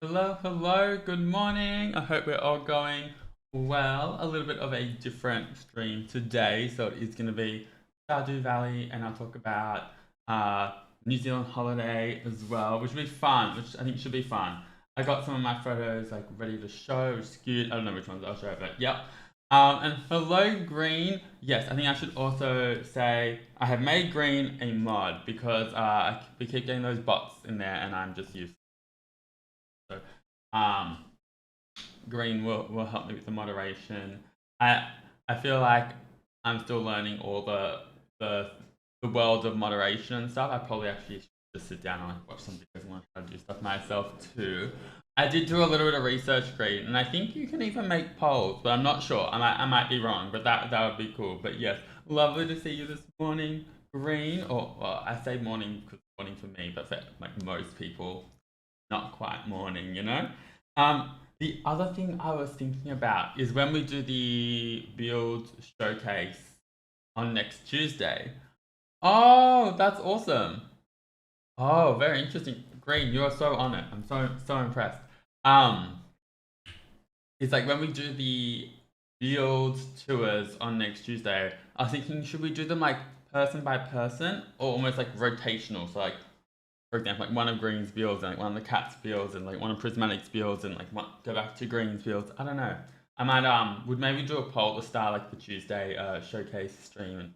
Hello, hello, good morning. I hope we're all going well. A little bit of a different stream today. So it is going to be Stardew Valley, and I'll talk about uh, New Zealand holiday as well, which will be fun, which I think should be fun. I got some of my photos like ready to show, which is cute. I don't know which ones I'll show, but yep. And hello, Green. Yes, I think I should also say I have made Green a mod because we keep getting those bots in there, and I'm just used. So, um, Green will help me with the moderation. I feel like I'm still learning all the the world of moderation and stuff. I probably actually should just sit down and like watch some videos and want to try to do stuff myself too. I did do a little bit of research, Green, and I think you can even make polls, but I'm not sure. I might be wrong, but that would be cool. But yes, lovely to see you this morning, Green. Or well, I say morning because morning for me, but for like most people, not quite morning, you know? Um, the other thing I was thinking about is when we do the build showcase on next Tuesday. Oh, that's awesome. Oh, very interesting. Green, you are so on it. I'm so impressed. Um, it's like when we do the build tours on next Tuesday, I was thinking should we do them like person by person or almost like rotational? So like for example, like one of Green's builds and like one of the cat's builds and like one of Prismatic's builds and like go back to Green's builds. I don't know. I might would maybe do a poll to start like the Tuesday showcase stream and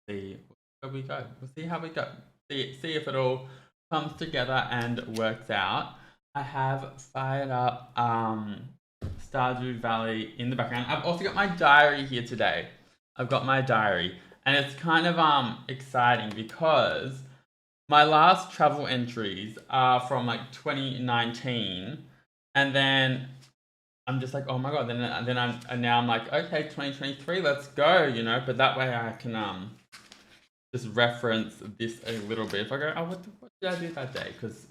see where we go. We'll see how we go. See if it all comes together and works out. I have fired up Stardew Valley in the background. I've also got my diary here today. I've got my diary, and it's kind of exciting because my last travel entries are from like 2019, and then I'm just like, oh my god. Then I'm and now I'm like, okay, 2023, let's go, you know. But that way I can just reference this a little bit. If I go, oh, what did I do that day? Because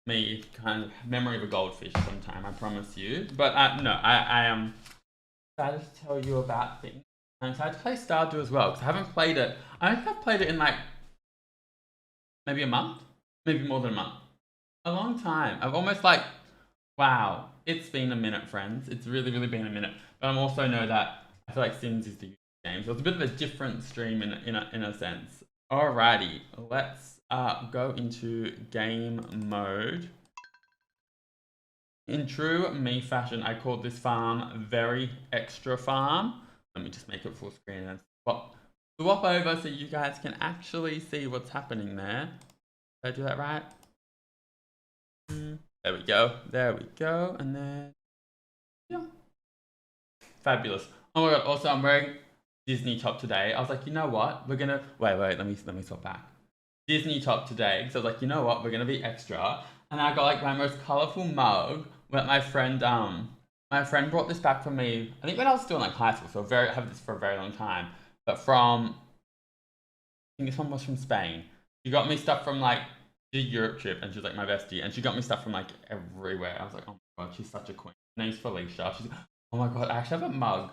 me kind of memory of a goldfish sometime, I promise you. But no, I am excited to tell you about things. I'm excited to play Stardew as well because I haven't played it. I think I've played it in like maybe a month, maybe more than a month. A long time. I've almost like, wow, it's been a minute, friends. It's really been a minute. But I also know that I feel like Sims is the game, so it's a bit of a different stream in a sense. Alrighty, let's go into game mode. In true me fashion, I called this farm very extra farm. Let me just make it full screen and swap over so you guys can actually see what's happening there. Did I do that right? There we go. There we go. And then, yeah. Fabulous. Oh my god, also I'm wearing Disney top today. I was like, you know what? We're gonna wait, let me swap back. Disney top today. Because I was like, you know what? We're gonna be extra. And I got like my most colourful mug that my friend brought this back for me, I think when I was still in like high school, so I have this for a very long time. But from I think this one was from Spain. She got me stuff from like the Europe trip, and she's like my bestie, and she got me stuff from like everywhere. I was like, oh my god, she's such a queen. Her name's Felicia. She's oh my god, I actually have a mug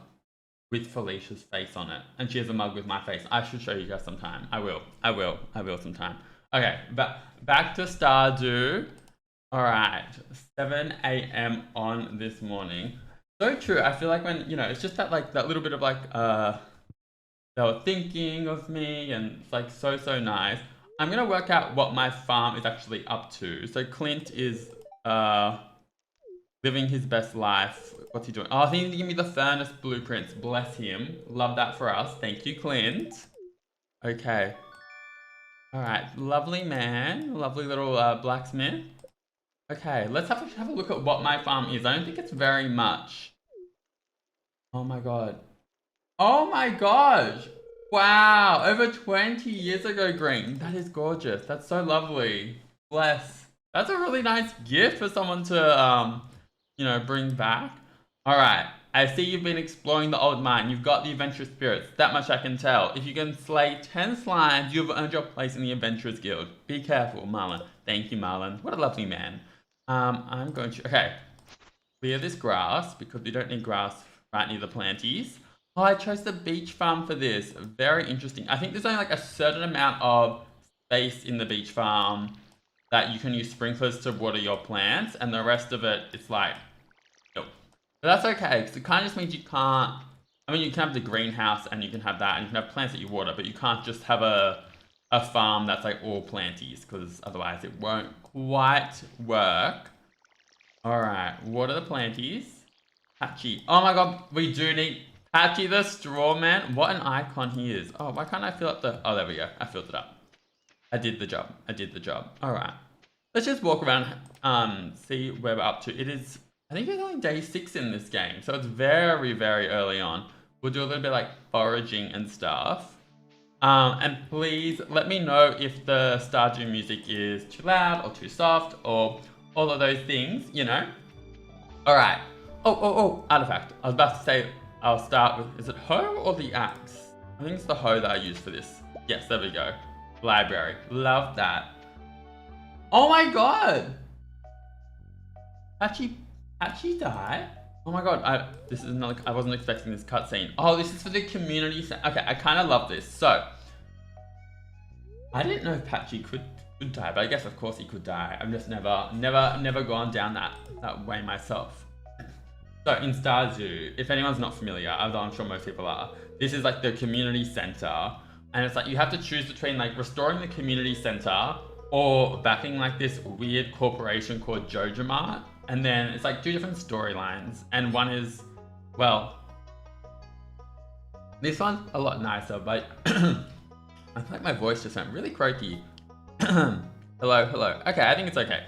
with Felicia's face on it, and she has a mug with my face. I should show you guys sometime. I will sometime. Okay, but back to Stardew. All right, 7 a.m. on this morning. So true. I feel like when it's just that like that little bit of like they were thinking of me, and it's like so nice. I'm gonna work out what my farm is actually up to. So Clint is living his best life. What's he doing? Oh, he needs to give me the furnace blueprints. Bless him. Love that for us. Thank you, Clint. Okay. All right. Lovely man. Lovely little blacksmith. Okay. Let's have a look at what my farm is. I don't think it's very much. Oh my god. Oh my gosh! Wow, over 20 years ago, Green. That is gorgeous. That's so lovely. Bless. That's a really nice gift for someone to bring back. All right. I see you've been exploring the old mine. You've got the adventurous spirits. That much I can tell. If you can slay 10 slimes, you've earned your place in the Adventurers Guild. Be careful, Marlon. Thank you, Marlon. What a lovely man. I'm going to okay. Clear this grass because we don't need grass right near the planties. Oh, I chose the beach farm for this. Very interesting. I think there's only like a certain amount of space in the beach farm that you can use sprinklers to water your plants, and the rest of it, it's like, nope. But that's okay, because it kind of just means you can't, I mean, you can have the greenhouse, and you can have that, and you can have plants that you water, but you can't just have a farm that's like all planties, because otherwise it won't quite work. Alright, water the planties. Patchy. Oh my god, we do need Patchy the straw man. What an icon he is. Oh, why can't I fill up the... Oh, there we go. I filled it up. I did the job. I did the job. Alright. Let's just walk around, see where we're up to. It is... I think it's only day 6 in this game, so it's very, very early on. We'll do a little bit like foraging and stuff. And please let me know if the Stardew music is too loud or too soft or all of those things, you know? Alright. Oh, artifact. I was about to say, I'll start with, is it hoe or the axe? I think it's the hoe that I use for this. Yes, there we go. Library. Love that. Oh my god! Patchy died? Oh my god, this is another, I wasn't expecting this cutscene. Oh, this is for the community. Okay, I kind of love this. So, I didn't know Patchy could die, but I guess of course he could die. I've just never gone down that way myself. So in Stardew, if anyone's not familiar, although I'm sure most people are, this is like the community center, and it's like you have to choose between like restoring the community center or backing like this weird corporation called JojaMart. And then it's like 2 different storylines, and one is, well, this one's a lot nicer, but I feel like my voice just went really croaky. Hello. Okay, I think it's okay.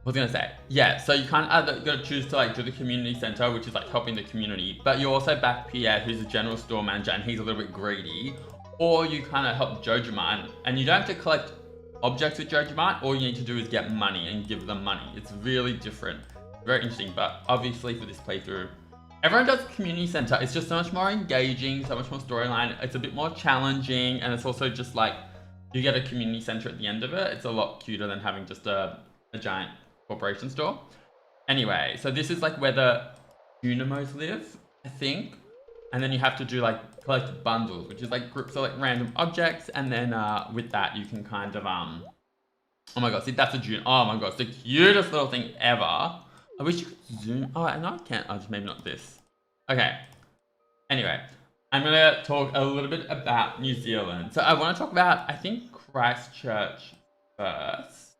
What was I gonna say? Yeah, so you kind of gotta choose to like do the community center, which is like helping the community, but you also back Pierre, who's a general store manager, and he's a little bit greedy, or you kind of help JojaMart, and you don't have to collect objects with JojaMart. All you need to do is get money and give them money. It's really different, very interesting. But obviously for this playthrough, everyone does community center. It's just so much more engaging, so much more storyline. It's a bit more challenging, and it's also just like you get a community center at the end of it. It's a lot cuter than having just a giant corporation store. Anyway, so this is like where the Unimos live, I think. And then you have to do like collect bundles, which is like groups of like random objects, and then with that you can kind of oh my god, see that's a June. Oh my god, it's the cutest little thing ever. I wish you could zoom. Oh no, I can't. Oh, just maybe not this. Okay. Anyway, I'm gonna talk a little bit about New Zealand. So I want to talk about, I think, Christchurch first.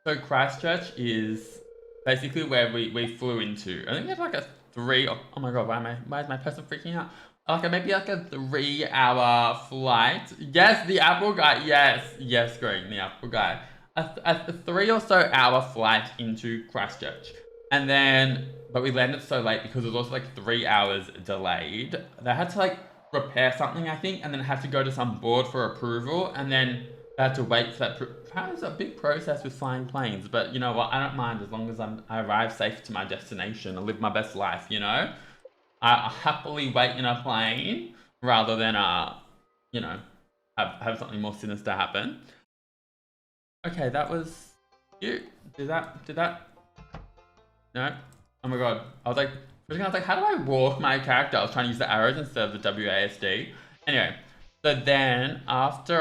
So Christchurch is basically where we flew into. I think we had like a 3, oh my god, why is my person freaking out? Like maybe like a 3-hour flight. Yes, the Apple guy. Yes, Greg, the Apple guy. A 3 or so hour flight into Christchurch, and then but we landed so late because it was also like 3 hours delayed. They had to like repair something, I think, and then had to go to some board for approval, and then they had to wait for that. Apparently, it's a big process with flying planes, but you know what? I don't mind as long as I arrive safe to my destination and live my best life. You know, I happily wait in a plane rather than you know, have something more sinister happen. Okay, that was cute. Did that? No. Oh my god. I was like, how do I walk my character? I was trying to use the arrows instead of the WASD. Anyway, so then after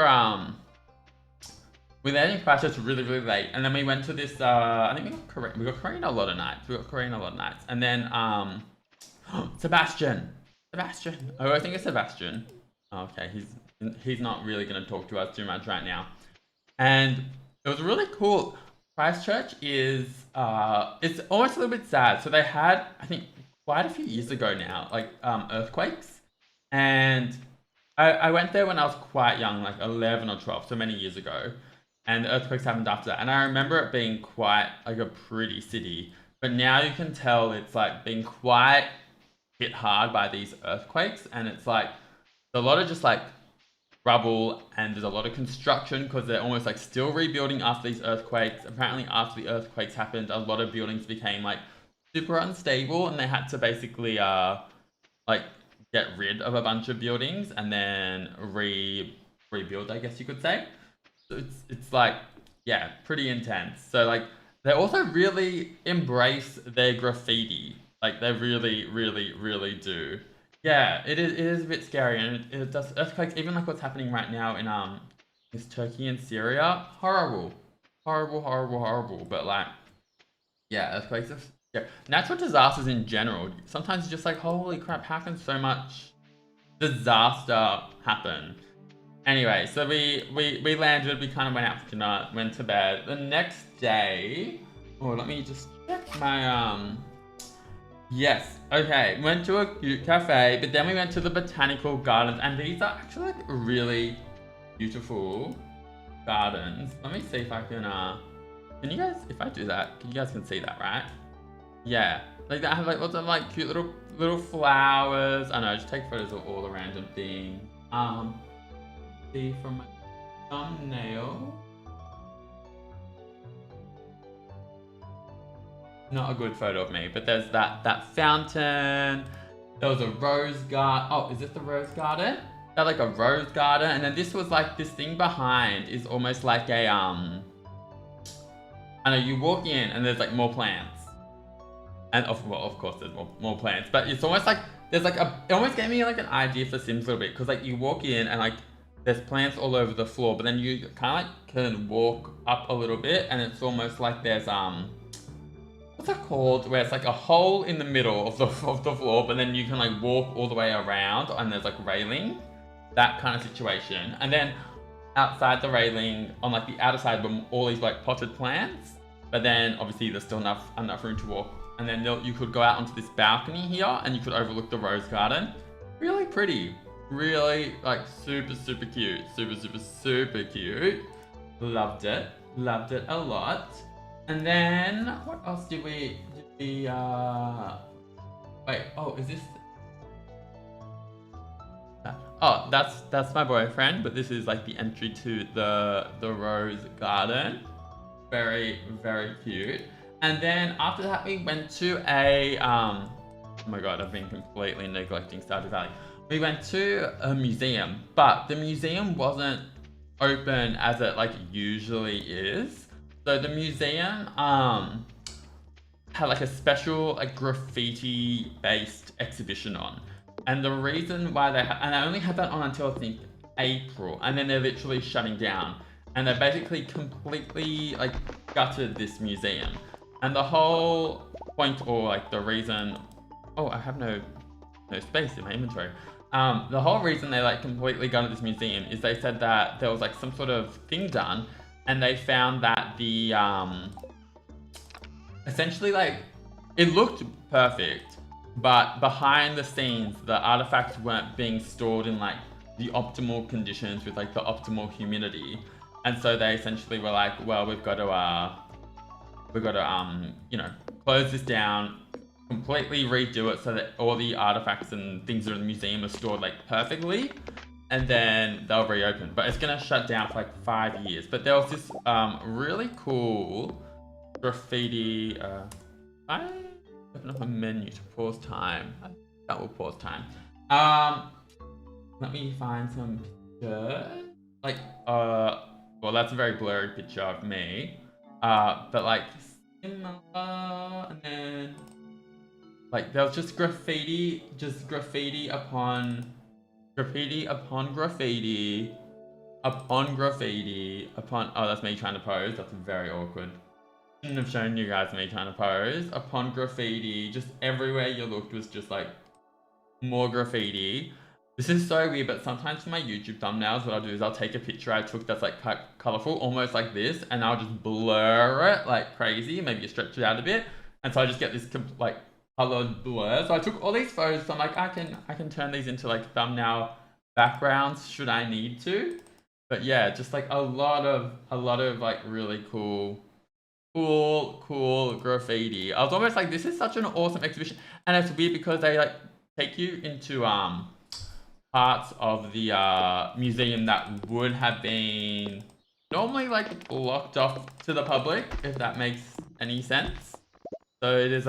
we landed in Christchurch really late, and then we went to this. I think we got Korean a lot of nights. And then Sebastian. I always think it's Sebastian. Okay, he's not really gonna talk to us too much right now. And it was really cool. Christchurch is it's almost a little bit sad. So they had, I think, quite a few years ago now, like earthquakes, and I went there when I was quite young, like 11 or 12, so many years ago. And the earthquakes happened after that. And I remember it being quite like a pretty city. But now you can tell it's like being quite hit hard by these earthquakes. And it's like a lot of just like rubble, and there's a lot of construction because they're almost like still rebuilding after these earthquakes. Apparently after the earthquakes happened, a lot of buildings became like super unstable, and they had to basically like get rid of a bunch of buildings and then rebuild, I guess you could say. So it's like, yeah, pretty intense. So like they also really embrace their graffiti. Like they really do. Yeah, it is a bit scary, and it does earthquakes, even like what's happening right now in Is Turkey and Syria horrible, horrible, horrible, horrible. But like, yeah, earthquakes. Yeah, natural disasters in general. Sometimes it's just like, holy crap, how can so much disaster happen? Anyway, so we landed. We kind of went out for dinner, went to bed. The next day, oh, let me just check my. Yes, okay. Went to a cute cafe, but then we went to the botanical gardens, and these are actually like really beautiful gardens. Let me see if I can you guys, if I do that, you guys can see that, right? Yeah, like that have like lots of like cute little flowers. I know, just take photos of all the random things. See from my thumbnail. Not a good photo of me, but there's that fountain. There was a rose garden. Oh, is this the rose garden? That like a rose garden, and then this was like this thing behind is almost like a I know you walk in and there's like more plants, and of course there's more plants, but it's almost like there's like it almost gave me like an idea for Sims a little bit because like you walk in and like there's plants all over the floor, but then you kind of like can walk up a little bit and it's almost like there's what's that called? Where it's like a hole in the middle of the floor, but then you can like walk all the way around and there's like railing, that kind of situation. And then outside the railing, on like the outer side, were all these like potted plants. But then obviously there's still enough room to walk. And then you could go out onto this balcony here and you could overlook the rose garden. Really pretty. Really like super cute. Super cute. Loved it. Loved it a lot. And then what else did we wait, oh, is this oh, that's my boyfriend, but this is like the entry to the rose garden. Very cute. And then after that we went to a oh my god, I've been completely neglecting Stardew Valley. We went to a museum, but the museum wasn't open as it like usually is. So the museum had like a special like graffiti based exhibition on. And the reason why and I only had that on until I think April, and then they're literally shutting down. And they basically completely like gutted this museum. And the whole point, or like the reason, oh, I have no space in my inventory. The whole reason they like completely gutted this museum is they said that there was like some sort of thing done, and they found that the essentially like it looked perfect, but behind the scenes the artifacts weren't being stored in like the optimal conditions with like the optimal humidity. And so they essentially were like, well, we've got to you know, close this down, completely redo it so that all the artifacts and things that are in the museum are stored like perfectly, and then they'll reopen. But it's gonna shut down for like 5 years. But there was this really cool graffiti. I open up a menu to pause time. That will pause time. Let me find some pictures. Like well, that's a very blurry picture of me. But like similar, and then like there was just graffiti upon graffiti upon graffiti upon graffiti upon. Oh, that's me trying to pose. That's very awkward. Shouldn't have shown you guys me trying to pose. Upon graffiti, just everywhere you looked was just like more graffiti. This is so weird, but sometimes for my YouTube thumbnails, what I'll do is I'll take a picture I took that's like colorful, almost like this, and I'll just blur it like crazy. Maybe you stretch it out a bit, and so I just get this like colored blur. So I took all these photos. So I'm like, I can turn these into like thumbnail backgrounds should I need to. But yeah, just like a lot of like really cool graffiti. I was almost like, this is such an awesome exhibition, and it's weird because they like take you into parts of the museum that would have been normally like blocked off to the public, if that makes any sense. So it is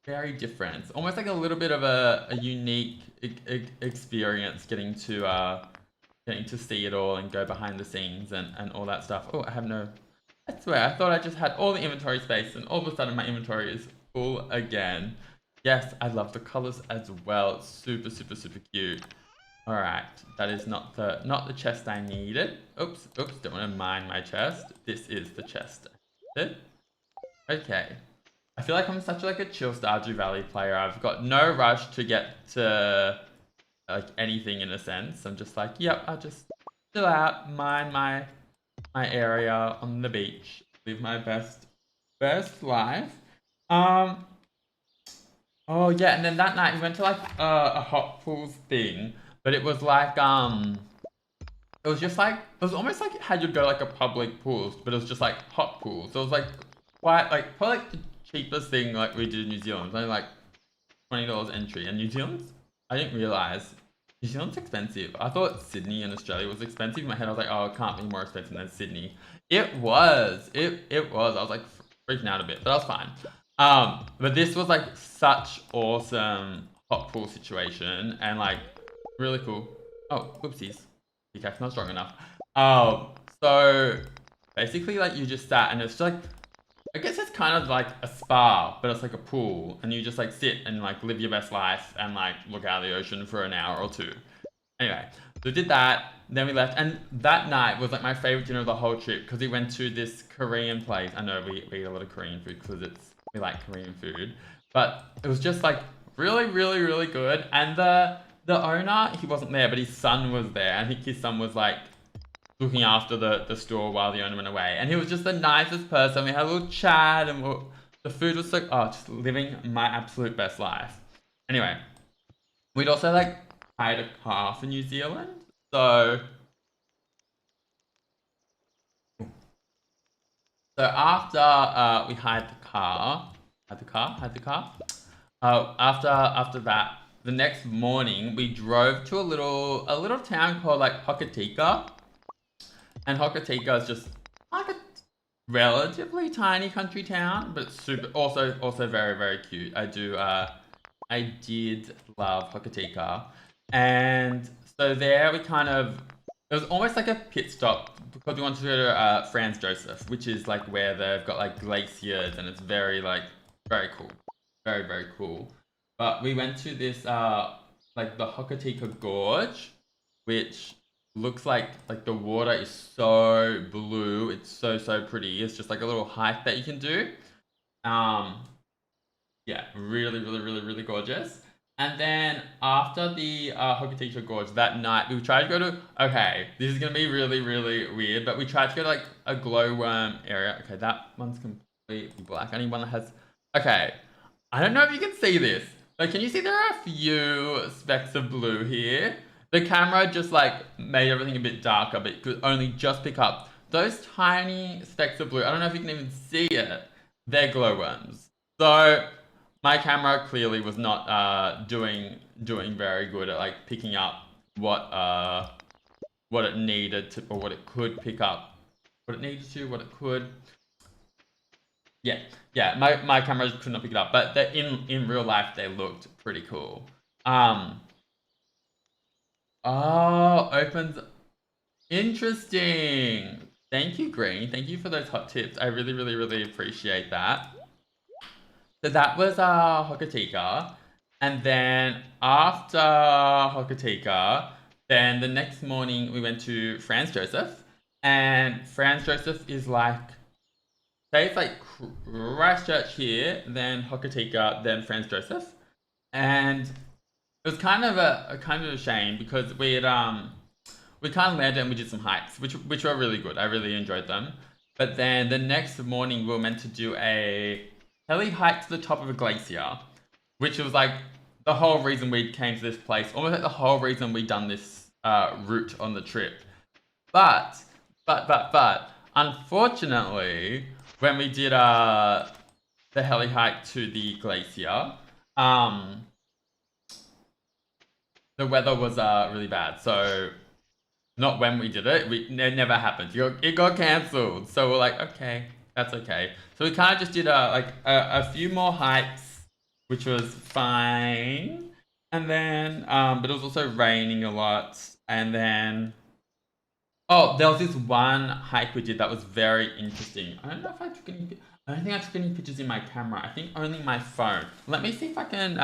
very different. It's almost like a little bit of a unique experience getting to see it all and go behind the scenes and all that stuff. Oh, I swear, I thought I just had all the inventory space, and all of a sudden my inventory is full again. Yes, I love the colors as well. Super cute. All right, that is not the chest I needed. Oops, don't want to mine my chest. This is the chest I needed. Okay. I feel like I'm such like a chill Stardew Valley player. I've got no rush to get to like anything in a sense. I'm just like, yep, I'll just chill out, mine my area on the beach, live my best life. Um, oh yeah, and then that night we went to like a hot pools thing, but it was like it was just like it was almost like how you'd go like a public pools, but it was just like hot pools. So it was like quite like probably like the cheapest thing like we did in New Zealand. It was only like $20 entry, and New Zealand's I didn't realize New Zealand's expensive. I thought Sydney and Australia was expensive. In my head, I was like, oh, it can't be more expensive than Sydney. It was. It was. I was like freaking out a bit, but I was fine. But this was like such awesome hot pool situation and like really cool. Oh, oopsies. Pickaxe not strong enough. So basically like you just sat and it's like I guess it's kind of like a spa, but it's like a pool, and you just like sit and like live your best life and like look out of the ocean for an hour or two. Anyway, so we did that, then we left, and that night was like my favorite dinner of the whole trip because we went to this Korean place. I know we eat a lot of Korean food because we like Korean food, but it was just like really good. And the owner, he wasn't there, but his son was there. I think his son was like looking after the store while the owner went away. And he was just the nicest person. We had a little chat and the food was so, just living my absolute best life. Anyway, we'd also like hired a car for New Zealand. So after we hired the car, after that, the next morning we drove to a little town called like Hokitika. And Hokitika is just like a relatively tiny country town, but it's super also very cute. I did love Hokitika. And so there we kind of it was almost like a pit stop because we wanted to go to Franz Josef, which is like where they've got like glaciers and it's very like very cool. Very cool. But we went to this like the Hokitika Gorge, which looks like the water is so blue. It's so pretty. It's just like a little hike that you can do. Um, yeah, really gorgeous. And then after the Hokitika Gorge that night, we tried to go to. Okay, this is gonna be really weird, but we tried to go to like a glowworm area. Okay, that one's completely black. I need one that has. Okay, I don't know if you can see this. Like, can you see there are a few specks of blue here? The camera just like made everything a bit darker, but it could only just pick up those tiny specks of blue. I don't know if you can even see it. They're glowworms. So my camera clearly was not doing very good at like picking up what it needed to or what it could pick up. What it needed to, what it could. Yeah. My camera could not pick it up, but in real life they looked pretty cool. Oh, opens. Interesting. Thank you, Green. Thank you for those hot tips. I really appreciate that. So that was Hokitika. And then after Hokitika, then the next morning we went to Franz Josef. And Franz Josef is like, say it's like Christchurch here, then Hokitika, then Franz Josef. And it was kind of a shame because we kind of landed and we did some hikes, which were really good. I really enjoyed them. But then the next morning we were meant to do a heli hike to the top of a glacier, which was like the whole reason we came to this place, almost like the whole reason we done this route on the trip. But unfortunately, when we did the heli hike to the glacier, the weather was really bad. So not when we did it. It never happened. It got cancelled. So we're like, okay, that's okay. So we kind of just did a few more hikes, which was fine. And then, but it was also raining a lot. And then, oh, there was this one hike we did that was very interesting. I don't know if I took any. I don't think I took any pictures in my camera. I think only my phone. Let me see if I can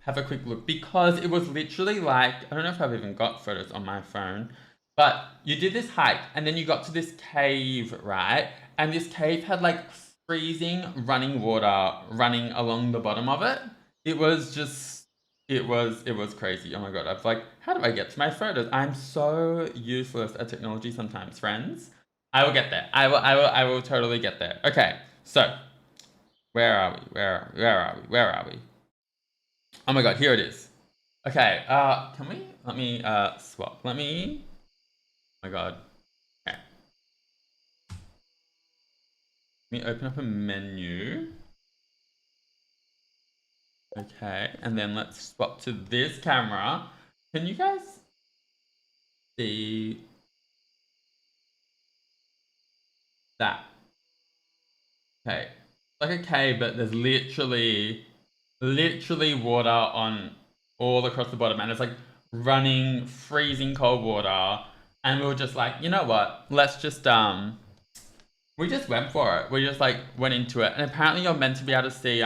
have a quick look because it was literally like, I don't know if I've even got photos on my phone, but you did this hike and then you got to this cave, right? And this cave had like freezing running water running along the bottom of it. It was just, it was crazy. Oh my god, I was like, how do I get to my photos? I'm so useless at technology sometimes, friends. I will get there. I will totally get there. Okay, so where are we? Where are we? Oh my god, here it is. Okay, can we let me swap. Oh my god. Okay. Let me open up a menu. Okay, and then let's swap to this camera. Can you guys see that? Okay. Like a cave, but there's literally water on all across the bottom, and it's like running freezing cold water. And we were just like, you know what? Let's just we just went for it. We just like went into it. And apparently you're meant to be able to see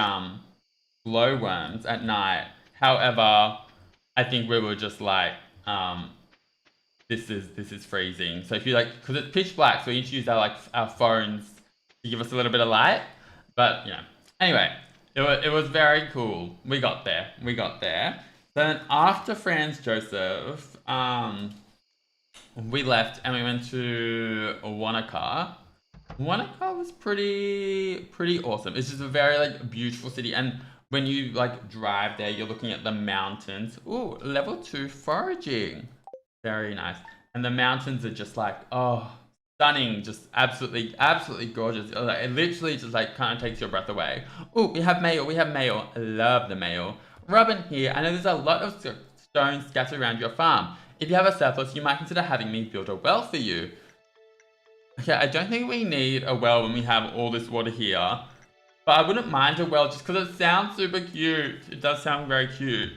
glowworms at night. However, I think we were just like, this is freezing. So if you like, because it's pitch black, so we need to use our phones to give us a little bit of light. But anyway, it was very cool. We got there. Then after Franz Joseph, we left and we went to Wanaka. Wanaka was pretty awesome. It's just a very like beautiful city, and when you like drive there, you're looking at the mountains. Ooh, level 2 foraging. Very nice. And the mountains are just like, oh, stunning, just absolutely gorgeous. It literally just like kind of takes your breath away. Oh, we have mail. I love the mail. Robin here. I know there's a lot of stones scattered around your farm. If you have a surplus, you might consider having me build a well for you. Okay, I don't think we need a well when we have all this water here. But I wouldn't mind a well just because it sounds super cute. It does sound very cute.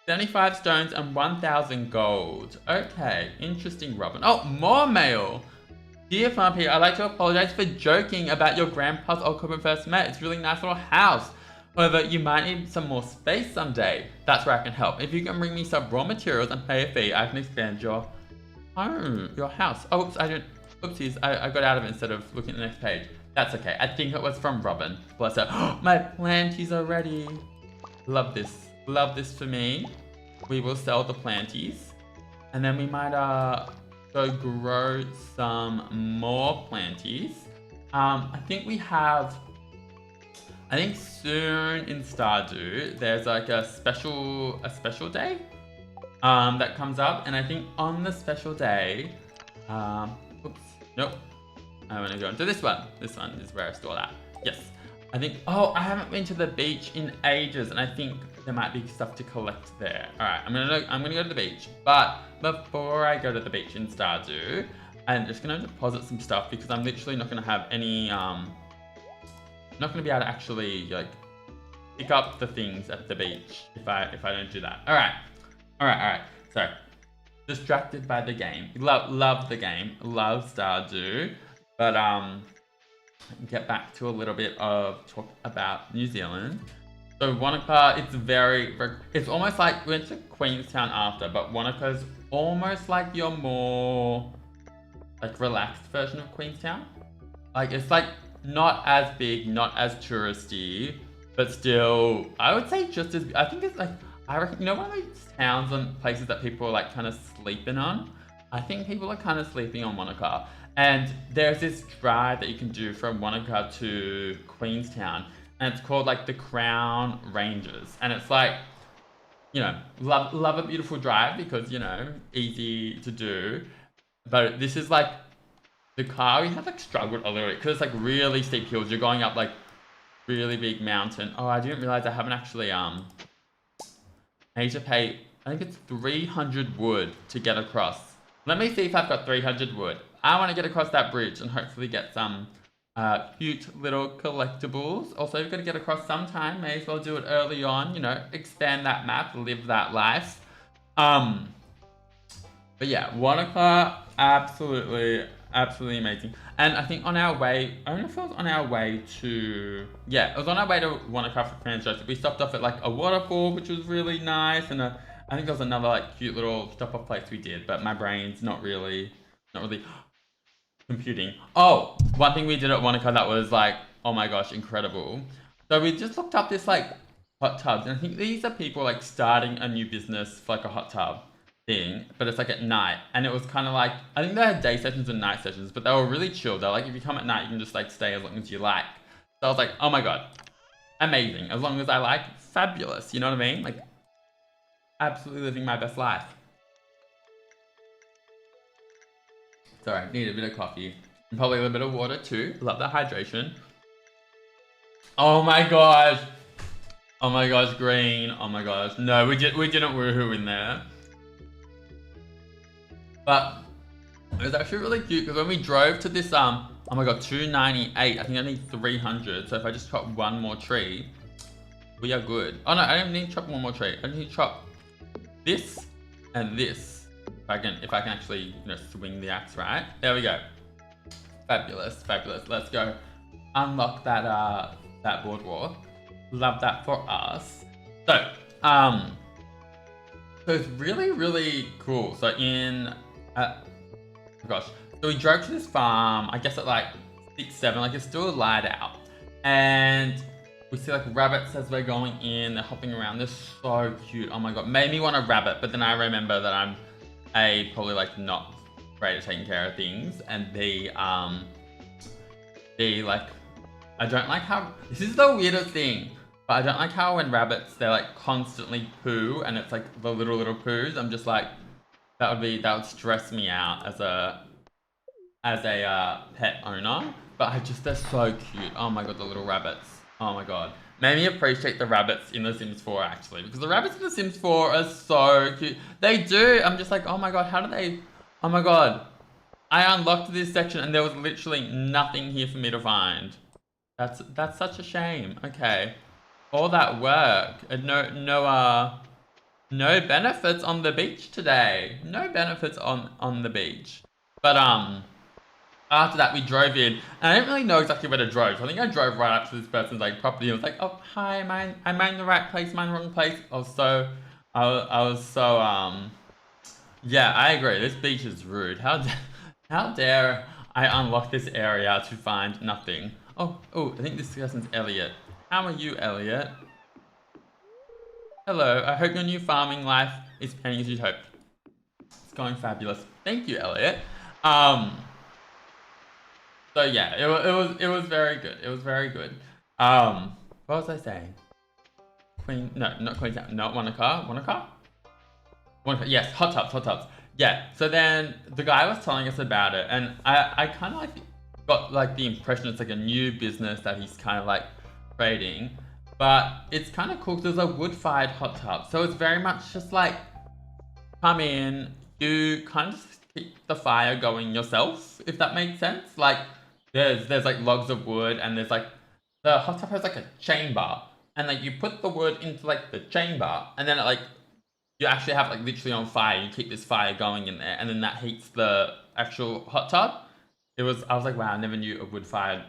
75 stones and 1,000 gold. Okay, interesting, Robin. Oh, more mail. Dear Farm I'd like to apologize for joking about your grandpa's old when we first met. It's a really nice little house. However, you might need some more space someday. That's where I can help. If you can bring me some raw materials and pay a fee, I can expand your home, your house. Oh, oops, oopsies, I got out of it instead of looking at the next page. That's okay. I think it was from Robin. Bless her. My planties are ready. Love this. Love this for me. We will sell the planties. And then we might go grow some more planties. I think soon in Stardew there's like a special day that comes up, and I think on the special day, oops, nope. I want to go into this one. This one is where I store that. Yes. I think, I haven't been to the beach in ages, and I think there might be stuff to collect there. Alright, I'm gonna go to the beach. But before I go to the beach in Stardew, I'm just gonna deposit some stuff because I'm literally not gonna have any not gonna be able to actually like pick up the things at the beach if I don't do that. Alright. So distracted by the game. Love the game. Love Stardew. But get back to a little bit of talk about New Zealand. So Wanaka, it's almost like we went to Queenstown after, but Wanaka's almost like your more like relaxed version of Queenstown. Like it's like not as big, not as touristy, but still I would say just as I think it's like I reckon one of those towns and places that people are like kind of sleeping on. I think people are kind of sleeping on Wanaka. And there's this drive that you can do from Wanaka to Queenstown, and it's called like the Crown Ranges. And it's like, love a beautiful drive because, easy to do. But this is like, the car, we have like struggled a little bit because it's like really steep hills. You're going up like really big mountain. Oh, I didn't realize I haven't actually, I need to pay, I think it's 300 wood to get across. Let me see if I've got 300 wood. I want to get across that bridge and hopefully get some cute little collectibles. Also, you've got to get across sometime. May as well do it early on, expand that map, live that life. But yeah, Wanaka, absolutely absolutely amazing. And I think on our way, I don't know if it was on our way to, yeah, it was on our way to Wanaka for Fran's Joseph. We stopped off at like a waterfall, which was really nice, and I think there was another like cute little stop-off place we did, but my brain's not really computing. Oh, one thing we did at Wanaka that was like, oh my gosh, incredible. So we just looked up this like hot tubs, and I think these are people like starting a new business for like a hot tub thing, but it's like at night, and it was kind of like, I think they had day sessions and night sessions, but they were really chill. They're like, if you come at night, you can just like stay as long as you like. So I was like, oh my god, amazing. As long as I like, fabulous. You know what I mean? Like, absolutely living my best life. Sorry, need a bit of coffee. And probably a little bit of water too. Love that hydration. Oh my gosh. Oh my gosh, green. Oh my gosh. No, we didn't woohoo in there. But it was actually really cute because when we drove to this oh my god, 298. I think I need 300. So if I just chop one more tree, we are good. Oh no, I don't need to chop one more tree. I need to chop this and this. If I can actually, you know, swing the axe right. There we go. Fabulous, fabulous. Let's go unlock that that boardwalk. Love that for us. So so it's really, really cool. So oh gosh. So we drove to this farm, I guess at like 6, 7, like it's still light out. And we see like rabbits as we're going in, they're hopping around, they're so cute. Oh my god, made me want a rabbit, but then I remember that I'm probably like not great at taking care of things, and B like, I don't like how, this is the weirdest thing, but I don't like how when rabbits, they're like constantly poo, and it's like the little poos. I'm just like, that would stress me out as a pet owner. But they're so cute. Oh my god, the little rabbits. Oh my god. Made me appreciate the rabbits in The Sims 4 actually, because the rabbits in The Sims 4 are so cute. They do. I'm just like, oh my god, how do they? Oh my god. I unlocked this section and there was literally nothing here for me to find. That's such a shame. Okay. All that work and no benefits on the beach today. No benefits on the beach. But after that, we drove in, and I didn't really know exactly where to drive. So I think I drove right up to this person's like property, and was like, "Oh, hi, am I in the right place? Am I in the wrong place?" I was so yeah, I agree. This beach is rude. How dare I unlock this area to find nothing? Oh, I think this person's Elliot. How are you, Elliot? Hello. I hope your new farming life is panning as you'd hoped. It's going fabulous. Thank you, Elliot. So yeah, it was very good. It was very good. What was I saying? Not Queenstown. Not Wanaka. Wanaka. Yes, hot tubs. Yeah. So then the guy was telling us about it, and I kind of like got like the impression it's like a new business that he's kind of like creating, but it's kind of cool because there's a wood-fired hot tub, so it's very much just like come in, you kind of just keep the fire going yourself, if that makes sense. Like there's like logs of wood, and there's like the hot tub has like a chamber, and like you put the wood into like the chamber, and then it, like you actually have like literally on fire. You keep this fire going in there, and then that heats the actual hot tub. I was like, wow, I never knew a wood-fired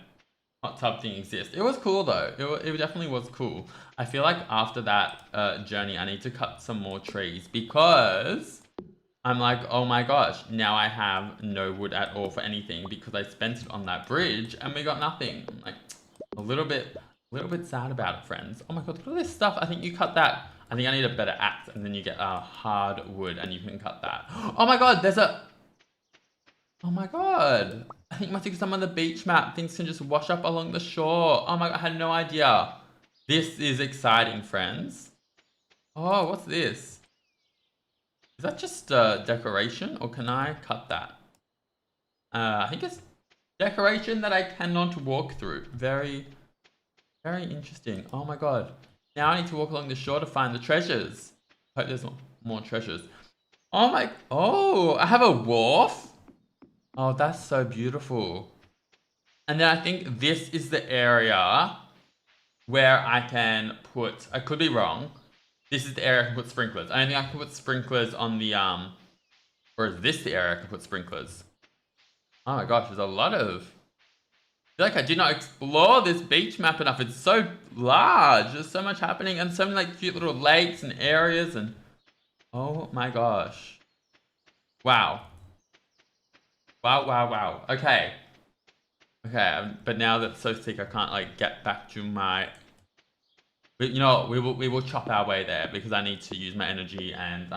hot tub thing exists. It was cool though. It definitely was cool. I feel like after that journey, I need to cut some more trees because I'm like, oh my gosh, now I have no wood at all for anything because I spent it on that bridge and we got nothing. I'm like a little bit sad about it, friends. Oh my god, look at this stuff. I think you cut that. I think I need a better axe, and then you get a hard wood and you can cut that. Oh my god, oh my god. I think my because I'm on the beach map, things can just wash up along the shore. Oh my god, I had no idea. This is exciting, friends. Oh, what's this? Is that just decoration, or can I cut that? I think it's decoration that I cannot walk through. Very, very interesting. Oh my god. Now I need to walk along the shore to find the treasures. Hope there's more treasures. Oh, I have a wharf? Oh, that's so beautiful. And then I think this is the area where I can put, I could be wrong. This is the area I can put sprinklers. I don't think I can put sprinklers on the, or is this the area I can put sprinklers? Oh my gosh, there's a lot of... I feel like I did not explore this beach map enough. It's so large. There's so much happening and so many like cute little lakes and areas and... Oh my gosh. Wow. Wow, wow, wow. Okay. Okay, but now that's so sick, I can't like get back to my... You know what, we will chop our way there because I need to use my energy and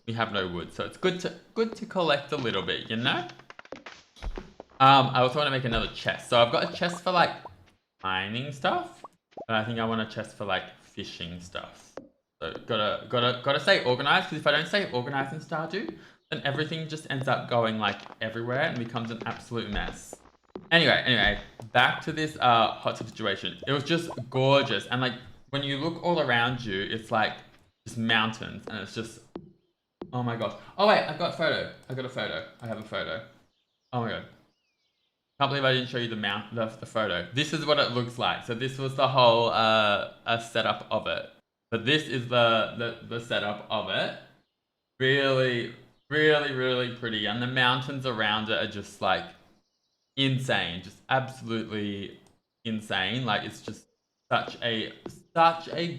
we have no wood. So it's good to collect a little bit, you know? I also want to make another chest. So I've got a chest for like mining stuff, but I think I want a chest for like fishing stuff. So gotta stay organized, because if I don't stay organized in Stardew, then everything just ends up going like everywhere and becomes an absolute mess. Anyway, back to this hot tub situation. It was just gorgeous, and like when you look all around you, it's like just mountains, and it's just, oh my gosh. Oh wait, I got a photo. I have a photo. Oh my god. Can't believe I didn't show you the photo. This is what it looks like. So this was the whole setup of it. But this is the setup of it. Really, really, really pretty. And the mountains around it are just like insane. Just absolutely insane. Like it's just such a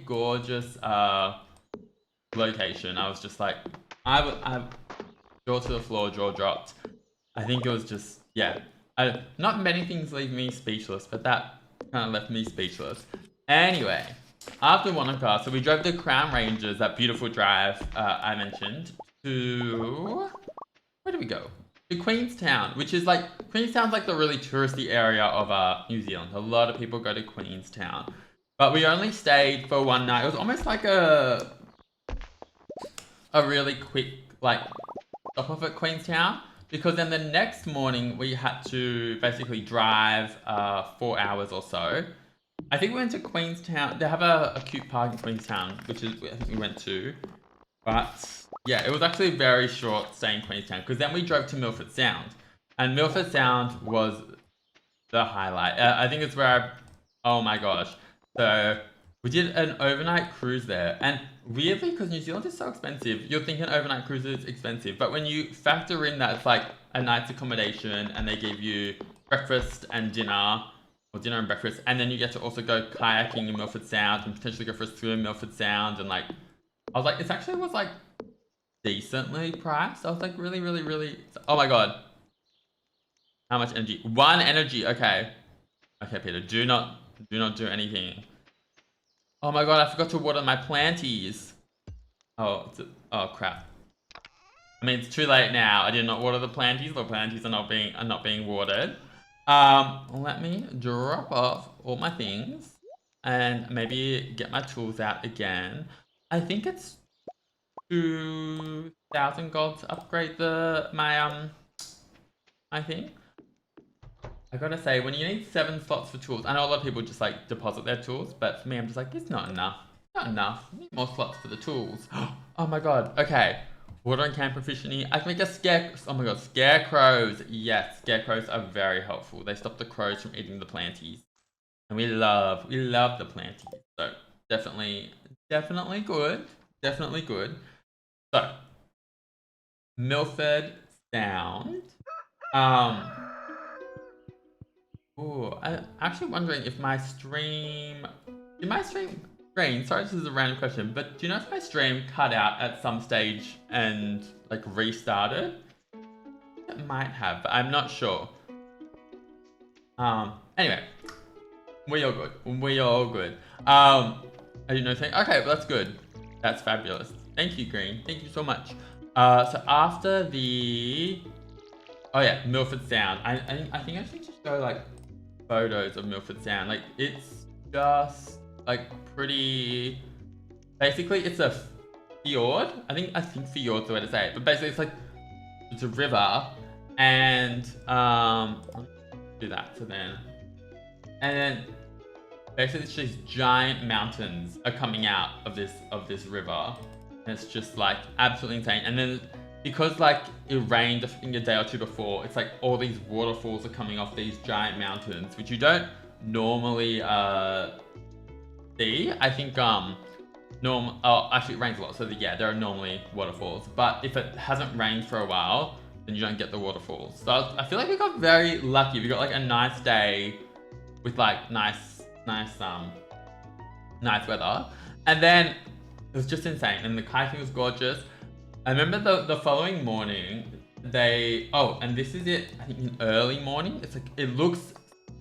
gorgeous location. I was just like, I jaw to the floor, jaw dropped. I think it was just, yeah. Not many things leave me speechless, but that kind of left me speechless. Anyway, after Wanaka, so we drove the Crown Ranges, that beautiful drive I mentioned, to... Where did we go? To Queenstown, which is like... Queenstown's like the really touristy area of New Zealand. A lot of people go to Queenstown. But we only stayed for one night. It was almost like a really quick, like, stop off at Queenstown. Because then the next morning we had to basically drive 4 hours or so. I think we went to Queenstown. They have a cute park in Queenstown, which is I think we went to. But yeah, it was actually a very short stay in Queenstown, because then we drove to Milford Sound. And Milford Sound was the highlight. I think it's where oh my gosh. So we did an overnight cruise there, and weirdly, because New Zealand is so expensive, you're thinking overnight cruise is expensive, but when you factor in that it's like a night's accommodation and they give you breakfast and dinner, or dinner and breakfast, and then you get to also go kayaking in Milford Sound and potentially go for a swim in Milford Sound, and like, I was like, it actually was like decently priced. I was like, really, really, really, oh my god. How much energy? 1 energy, okay. Okay, Peter, do not do anything. Oh my god, I forgot to water my planties. Oh crap. I mean, it's too late now. I did not water the planties. The planties are not being watered. Let me drop off all my things and maybe get my tools out again. I think it's 2,000 gold to upgrade my thing. I gotta say, when you need 7 slots for tools, I know a lot of people just like deposit their tools, but for me, I'm just like, it's not enough. Not enough. I need more slots for the tools. Oh my god. Okay. Water and can proficiency. I can make a oh my god, scarecrows. Yes, scarecrows are very helpful. They stop the crows from eating the planties. And we love the planties. So definitely good. Definitely good. So Milford Sound. Oh, I'm actually wondering if my stream... Sorry, this is a random question, but do you know if my stream cut out at some stage and like restarted? It might have, but I'm not sure. Anyway, we all good. I didn't know anything. Okay, well, that's good. That's fabulous. Thank you, Green. Thank you so much. So after the... Oh yeah, Milford Sound. I think I should just go like photos of Milford Sound. Like it's just like pretty. Basically, it's a fjord. I think fjord's the way to say it. But basically, it's a river, and do that. So then, and then basically, it's these giant mountains are coming out of this river, and it's just like absolutely insane. And then because like it rained I think a day or two before, it's like all these waterfalls are coming off these giant mountains, which you don't normally see. I think actually it rains a lot, so yeah, there are normally waterfalls. But if it hasn't rained for a while, then you don't get the waterfalls. So I feel like we got very lucky. We got like a nice day with like nice weather, and then it was just insane. And the kayaking was gorgeous. I remember the following morning, and this is it. I think in early morning, it's like it looks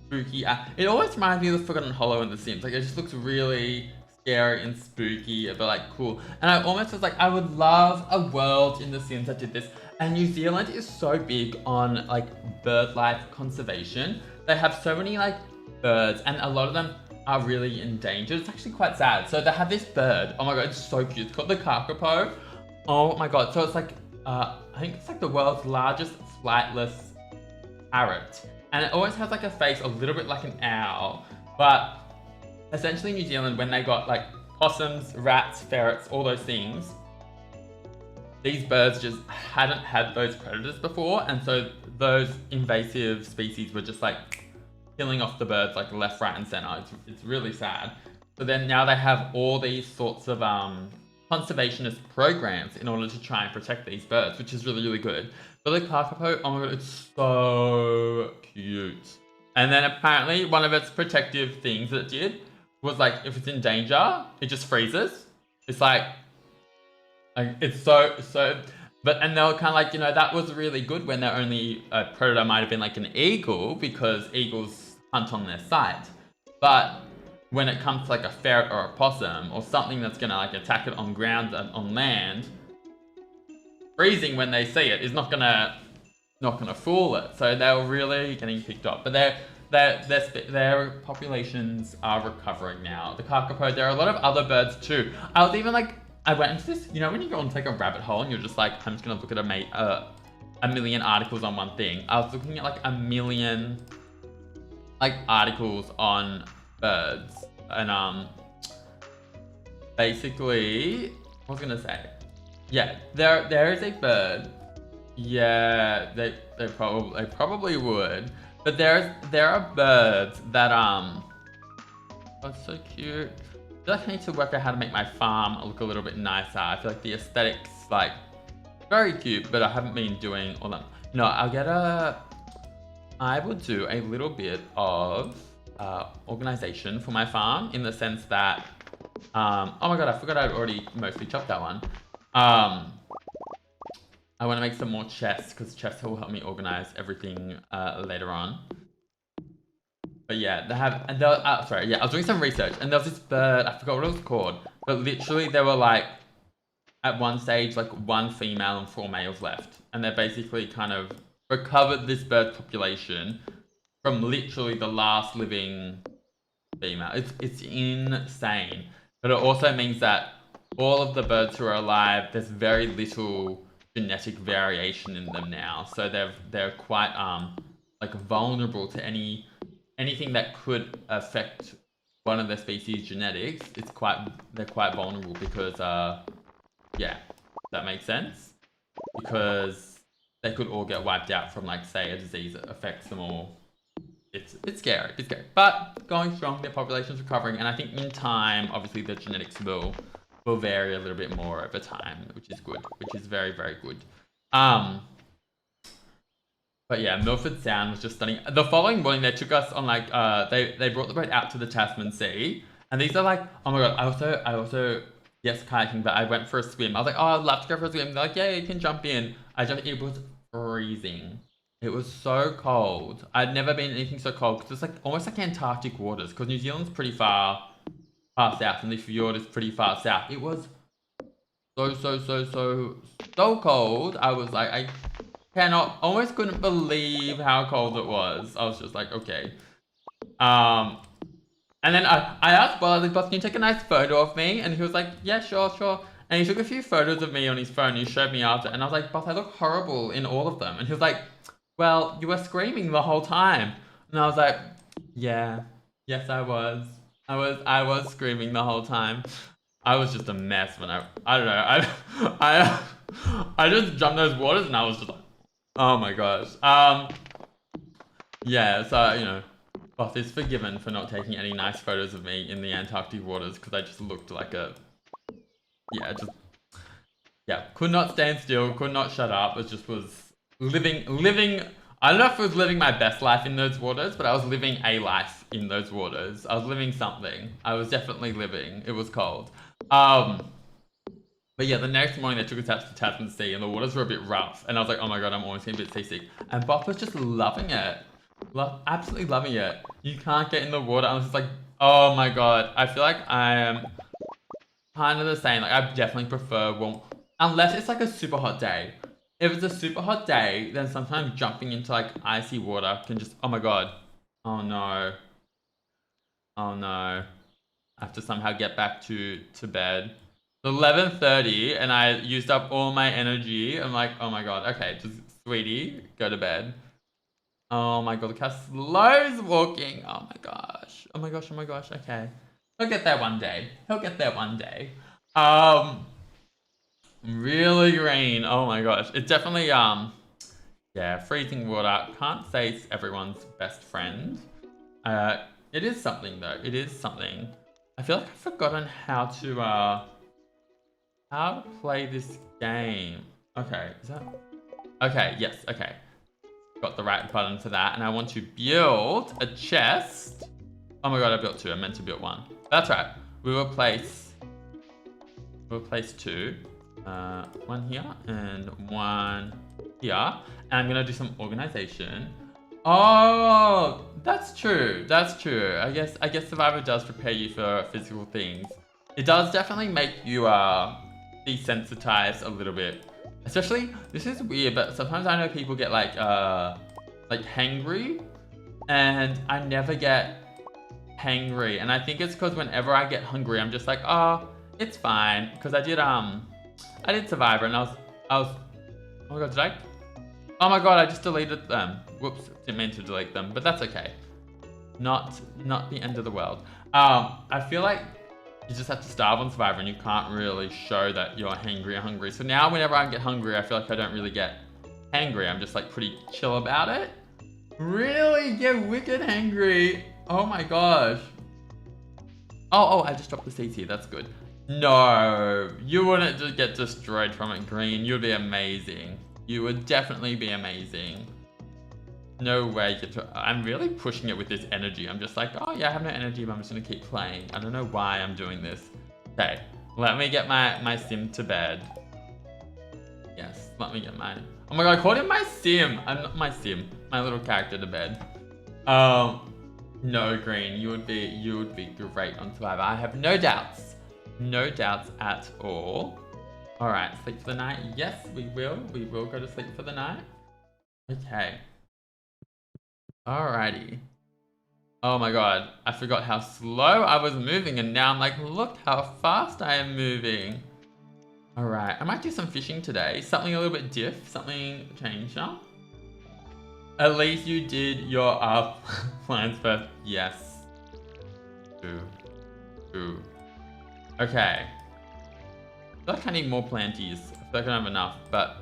spooky. It always reminds me of the Forgotten Hollow in The Sims. Like it just looks really scary and spooky, but like cool. And I almost was like, I would love a world in The Sims that did this. And New Zealand is so big on like bird life conservation. They have so many like birds, and a lot of them are really endangered. It's actually quite sad. So they have this bird. Oh my god, it's so cute. It's called the kakapo. Oh my god. So it's like I think it's like the world's largest flightless parrot. And it always has like a face a little bit like an owl. But essentially New Zealand, when they got like possums, rats, ferrets, all those things, these birds just hadn't had those predators before. And so those invasive species were just like killing off the birds like left, right, and center. It's really sad. So then now they have all these sorts of conservationist programs in order to try and protect these birds, which is really, really good. But the kakapo, oh my god, it's so cute. And then apparently one of its protective things that it did was like, if it's in danger, it just freezes. It's like it's so, and they were kind of like, you know, that was really good when their only predator might have been like an eagle, because eagles hunt on their sight. But when it comes to like a ferret or a possum or something that's gonna like attack it on ground and on land, freezing when they see it is not gonna fool it. So they were really getting picked up. But their populations are recovering now. The kakapo, there are a lot of other birds too. I went into this, you know, when you go into like a rabbit hole and you're just like, I'm just gonna look at a million articles on one thing. I was looking at like a million like articles on birds, and basically, what was I gonna say? Yeah, there is a bird. Yeah, they probably would. But there are birds that oh, it's so cute. I feel like I need to work out how to make my farm look a little bit nicer. I feel like the aesthetics like very cute, but I haven't been doing all that. No, I will do a little bit of organization for my farm, in the sense that oh my god, I forgot I'd already mostly chopped that one. I want to make some more chests, because chests will help me organize everything later on. But yeah, I was doing some research, and there was this bird, I forgot what it was called, but literally there were like, at one stage, like 1 female and 4 males left. And they basically kind of recovered this bird population from literally the last living female. It's insane. But it also means that all of the birds who are alive, there's very little genetic variation in them now. So they're quite like vulnerable to anything that could affect one of their species' genetics. They're quite vulnerable, because yeah, that makes sense. Because they could all get wiped out from, like, say, a disease that affects them all. It's scary. It's scary. But going strong, their population's recovering, and I think in time, obviously, the genetics will vary a little bit more over time, which is good. Which is very, very good. But yeah, Milford Sound was just stunning. The following morning, they took us on like they brought the boat out to the Tasman Sea, and these are like, oh my god. I also yes, kayaking, but I went for a swim. I was like, oh, I'd love to go for a swim. They're like, yeah, you can jump in. It was freezing. It was so cold. I'd never been in anything so cold, because it's like almost like Antarctic waters. Because New Zealand's pretty far south, and the fjord is pretty far south. It was so cold. I was like, I almost couldn't believe how cold it was. I was just like, okay. And then I asked Bob, like, Bob, can you take a nice photo of me? And he was like, yeah, sure. And he took a few photos of me on his phone. He showed me after, and I was like, Bob, I look horrible in all of them. And he was like, well, you were screaming the whole time. And I was like, yeah, yes, I was. I was screaming the whole time. I was just a mess when I don't know. I just jumped those waters, and I was just like, oh my gosh. Yeah, so, you know, Boss is forgiven for not taking any nice photos of me in the Antarctic waters, because I just looked like a, could not stand still, could not shut up. It just was living. I don't know if it was living my best life in those waters, but I was living a life in those waters. I was living something. I was definitely living. It was cold. But yeah, the next morning they took us out to the Tasman Sea and the waters were a bit rough. And I was like, oh my god, I'm almost getting a bit seasick. And Bob was just loving it. Absolutely loving it. You can't get in the water. I was just like, oh my god. I feel like I am kind of the same. Like, I definitely prefer warm, unless it's like a super hot day. If it's a super hot day, then sometimes jumping into like icy water can just, oh my god. Oh no. Oh no. I have to somehow get back to bed. It's 11:30 and I used up all my energy. I'm like, oh my god. Okay, just sweetie, go to bed. Oh my god, look how slow he's walking. Oh my gosh. Oh my gosh, oh my gosh. Okay. He'll get there one day. He'll get there one day. Really green. Oh my gosh. It's definitely yeah, freezing water. Can't say it's everyone's best friend. It is something though. It is something. I feel like I've forgotten how to play this game. Okay, is that? Okay, yes, okay. Got the right button for that, and I want to build a chest. Oh my god, I built two. I meant to build one. That's right. We will place two. One here and one here. And I'm gonna do some organization. Oh, that's true. That's true. I guess Survivor does prepare you for physical things. It does definitely make you desensitized a little bit. Especially, this is weird, but sometimes I know people get like hangry, and I never get hangry. And I think it's because whenever I get hungry, I'm just like, oh, it's fine. Because I did Survivor, and I was, oh my god, oh my god, I just deleted them. Whoops, didn't mean to delete them, but that's okay. Not the end of the world. I feel like you just have to starve on Survivor and you can't really show that you're hangry or hungry. So now whenever I get hungry, I feel like I don't really get hangry. I'm just like pretty chill about it. Really get wicked hangry. Oh my gosh. Oh, I just dropped the seeds here. That's good. No, you wouldn't just get destroyed from it, Green. You'd be amazing. You would definitely be amazing. No way. I'm really pushing it with this energy. I'm just like, oh yeah, I have no energy, but I'm just gonna keep playing. I don't know why I'm doing this. Okay, let me get my sim to bed. Yes, let me get mine. Oh my god, I called him my sim. I'm not my sim. My little character to bed. No, Green, you would be great on Survivor. I have no doubts. No doubts at all. All right, sleep for the night. Yes, we will. We will go to sleep for the night. Okay. Alrighty. Oh my god, I forgot how slow I was moving and now I'm like, look how fast I am moving. Alright, I might do some fishing today. Something a little bit diff, something change up. At least you did your plans first. Yes. Ooh. Okay. I feel like I need more planties. I feel like I don't have enough, but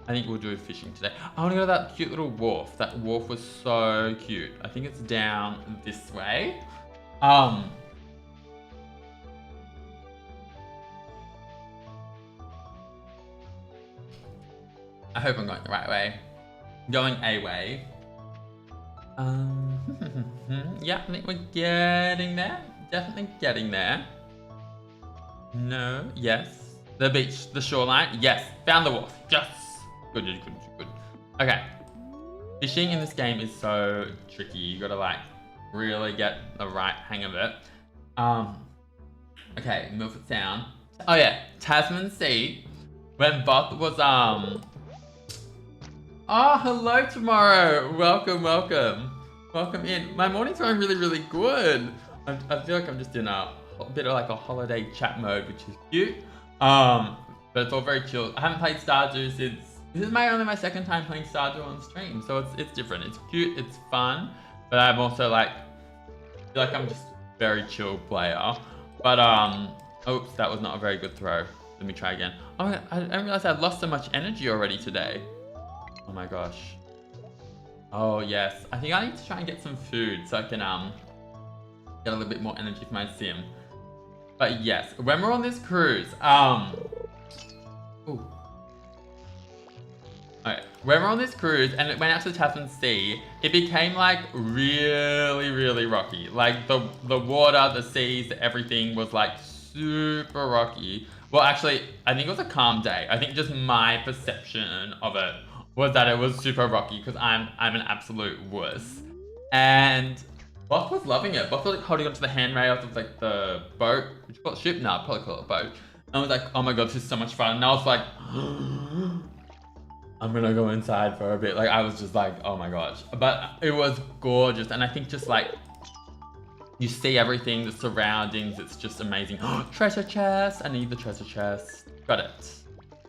I think we'll do fishing today. I want to go to that cute little wharf. That wharf was so cute. I think it's down this way. I hope I'm going the right way. Going a way. Yeah, I think we're getting there. Definitely getting there. No, yes. The beach, the shoreline. Yes, found the wharf. Yes. Good. Okay. Fishing in this game is so tricky. You gotta like really get the right hang of it. Okay, Milford Sound. Oh yeah, Tasman Sea. When Both was oh, hello tomorrow. Welcome in. My morning's going really good. I feel like I'm just in a bit of like a holiday chat mode, which is cute. But it's all very chill. I haven't played Stardew since. This is only my second time playing Stardew on stream, so it's different. It's cute, it's fun, but I'm also like feel like I'm just a very chill player. But oops, that was not a very good throw. Let me try again. Oh, I didn't realize I'd lost so much energy already today. Oh my gosh. Oh yes, I think I need to try and get some food so I can get a little bit more energy for my sim. But yes, when we're on this cruise, ooh. when we're on this cruise and it went out to the Tasman Sea, it became like really, really rocky. Like the water, the seas, everything was like super rocky. Well, actually, I think it was a calm day. I think just my perception of it was that it was super rocky because I'm an absolute wuss. And Boss was loving it. Boss was like holding onto the handrails of like the boat. Would you call it ship? No, I'd probably call it a boat. And I was like, oh my god, this is so much fun. And I was like, I'm gonna go inside for a bit. Like I was just like, oh my gosh. But it was gorgeous. And I think just like you see everything, the surroundings, it's just amazing. Treasure chest! I need the treasure chest. Got it.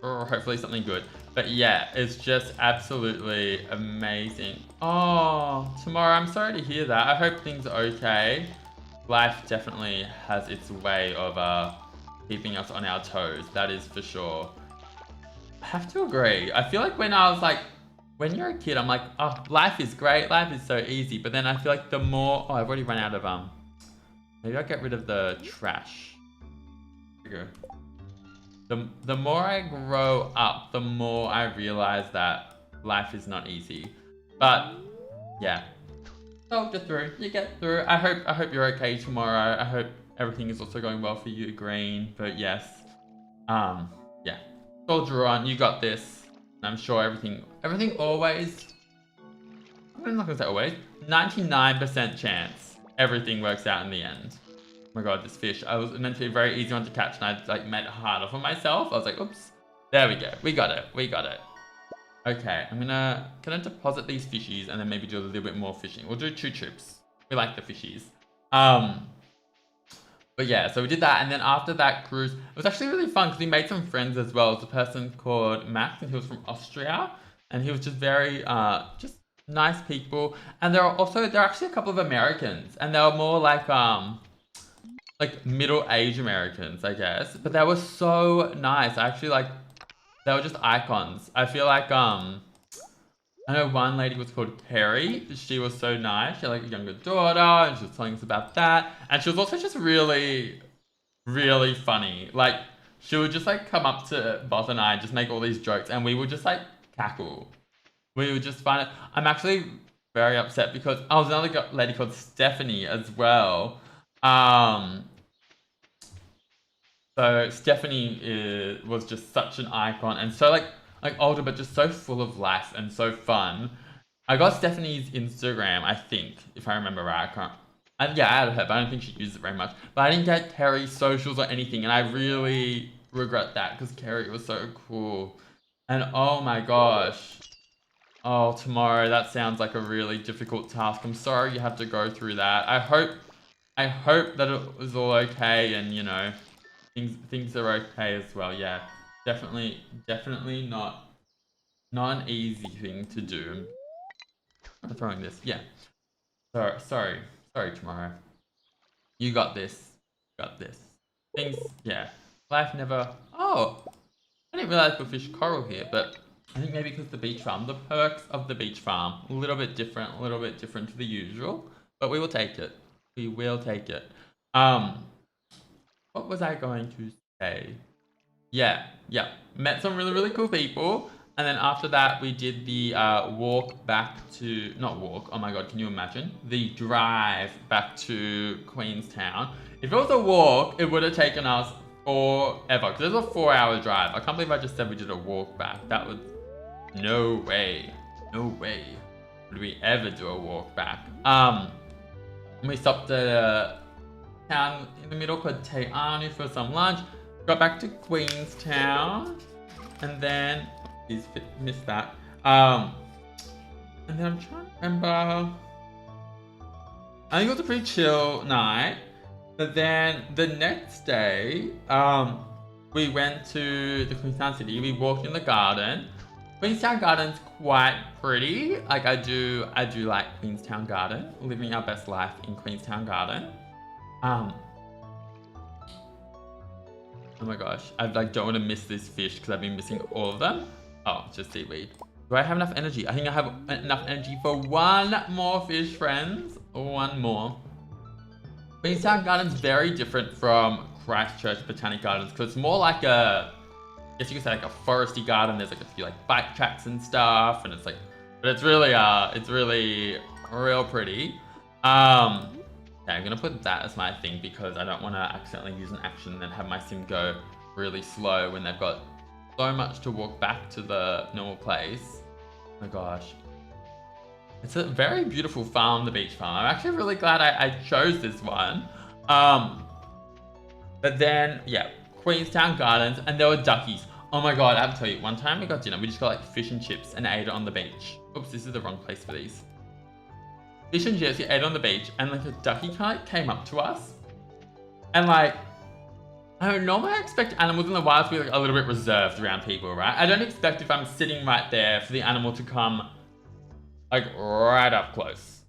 Or hopefully something good. But yeah, it's just absolutely amazing. Oh, tomorrow, I'm sorry to hear that. I hope things are okay. Life definitely has its way of keeping us on our toes. That is for sure. I have to agree. I feel like when I was like, when you're a kid, I'm like, oh, life is great. Life is so easy. But then I feel like the more, oh, I've already run out of, maybe I'll get rid of the trash. There we go. The more I grow up, the more I realize that life is not easy. But yeah, soldier through. You get through. I hope you're okay tomorrow. I hope everything is also going well for you, Green. But yes, yeah, soldier on. You got this. And I'm sure everything always. I'm not gonna say always. 99% chance everything works out in the end. Oh my god, this fish. I was meant to be a very easy one to catch, and I like made it harder for myself. I was like, oops. There we go. We got it. We got it. Okay, can I deposit these fishies and then maybe do a little bit more fishing? We'll do 2 trips. We like the fishies. But yeah, so we did that, and then after that cruise, it was actually really fun because we made some friends as well. It was a person called Max, and he was from Austria, and he was just very, just nice people. And there are actually a couple of Americans, and they were more like middle-aged Americans, I guess. But they were so nice. I actually like, they were just icons. I feel like, I know one lady was called Carrie. She was so nice. She had like a younger daughter, and she was telling us about that. And she was also just really, really funny. Like, she would just like come up to Boss and I and just make all these jokes, and we would just like cackle. We would just find it. I'm actually very upset because I was another lady called Stephanie as well. So Stephanie was just such an icon, and so like older, but just so full of life and so fun. I got Stephanie's Instagram, I think, if I remember right. I can't. Yeah, I added her, but I don't think she uses it very much. But I didn't get Carrie's socials or anything, and I really regret that because Carrie was so cool. And oh my gosh. Oh, tomorrow, that sounds like a really difficult task. I'm sorry you have to go through that. I hope that it was all okay, and you know, things are okay as well. Yeah, definitely not an easy thing to do. I'm throwing this. Yeah. Sorry, tomorrow. You got this. Things. Yeah. Life never. Oh, I didn't realize we fish coral here, but I think maybe because the beach farm, the perks of the beach farm, a little bit different to the usual, but we will take it. We will take it. What was I going to say? Yeah. Met some really, really cool people. And then after that, we did the walk back to, not walk, oh my god, can you imagine? The drive back to Queenstown. If it was a walk, it would have taken us forever, because it was a 4-hour drive. I can't believe I just said we did a walk back. That was, no way would we ever do a walk back. We stopped at a town in the middle called Te Anu for some lunch. Got back to Queenstown, and then missed that. And then I'm trying to remember. I think it was a pretty chill night. But then the next day, we went to the Queenstown City. We walked in the garden. Queenstown Garden's quite pretty. Like I do like Queenstown Garden. Living our best life in Queenstown Garden. Oh my gosh, I like don't want to miss this fish because I've been missing all of them. Oh, just seaweed. Do I have enough energy? I think I have enough energy for one more fish, friends. One more. Queenstown Garden's very different from Christchurch Botanic Gardens because it's more like a guess you could say like a foresty garden. There's like a few like bike tracks and stuff, and it's like, but it's really real pretty. Yeah, I'm gonna put that as my thing because I don't want to accidentally use an action and then have my sim go really slow when they've got so much to walk back to the normal place. Oh my gosh. It's a very beautiful farm, the beach farm. I'm actually really glad I chose this one. But then, yeah, Queenstown Gardens, and there were duckies. Oh my god, I have to tell you, one time we got dinner, we just got like fish and chips and ate it on the beach. Oops, this is the wrong place for these. Fish and chips, we ate on the beach, and like a ducky kite came up to us. And like, I don't normally expect animals in the wild to be like a little bit reserved around people, right? I don't expect if I'm sitting right there for the animal to come like right up close.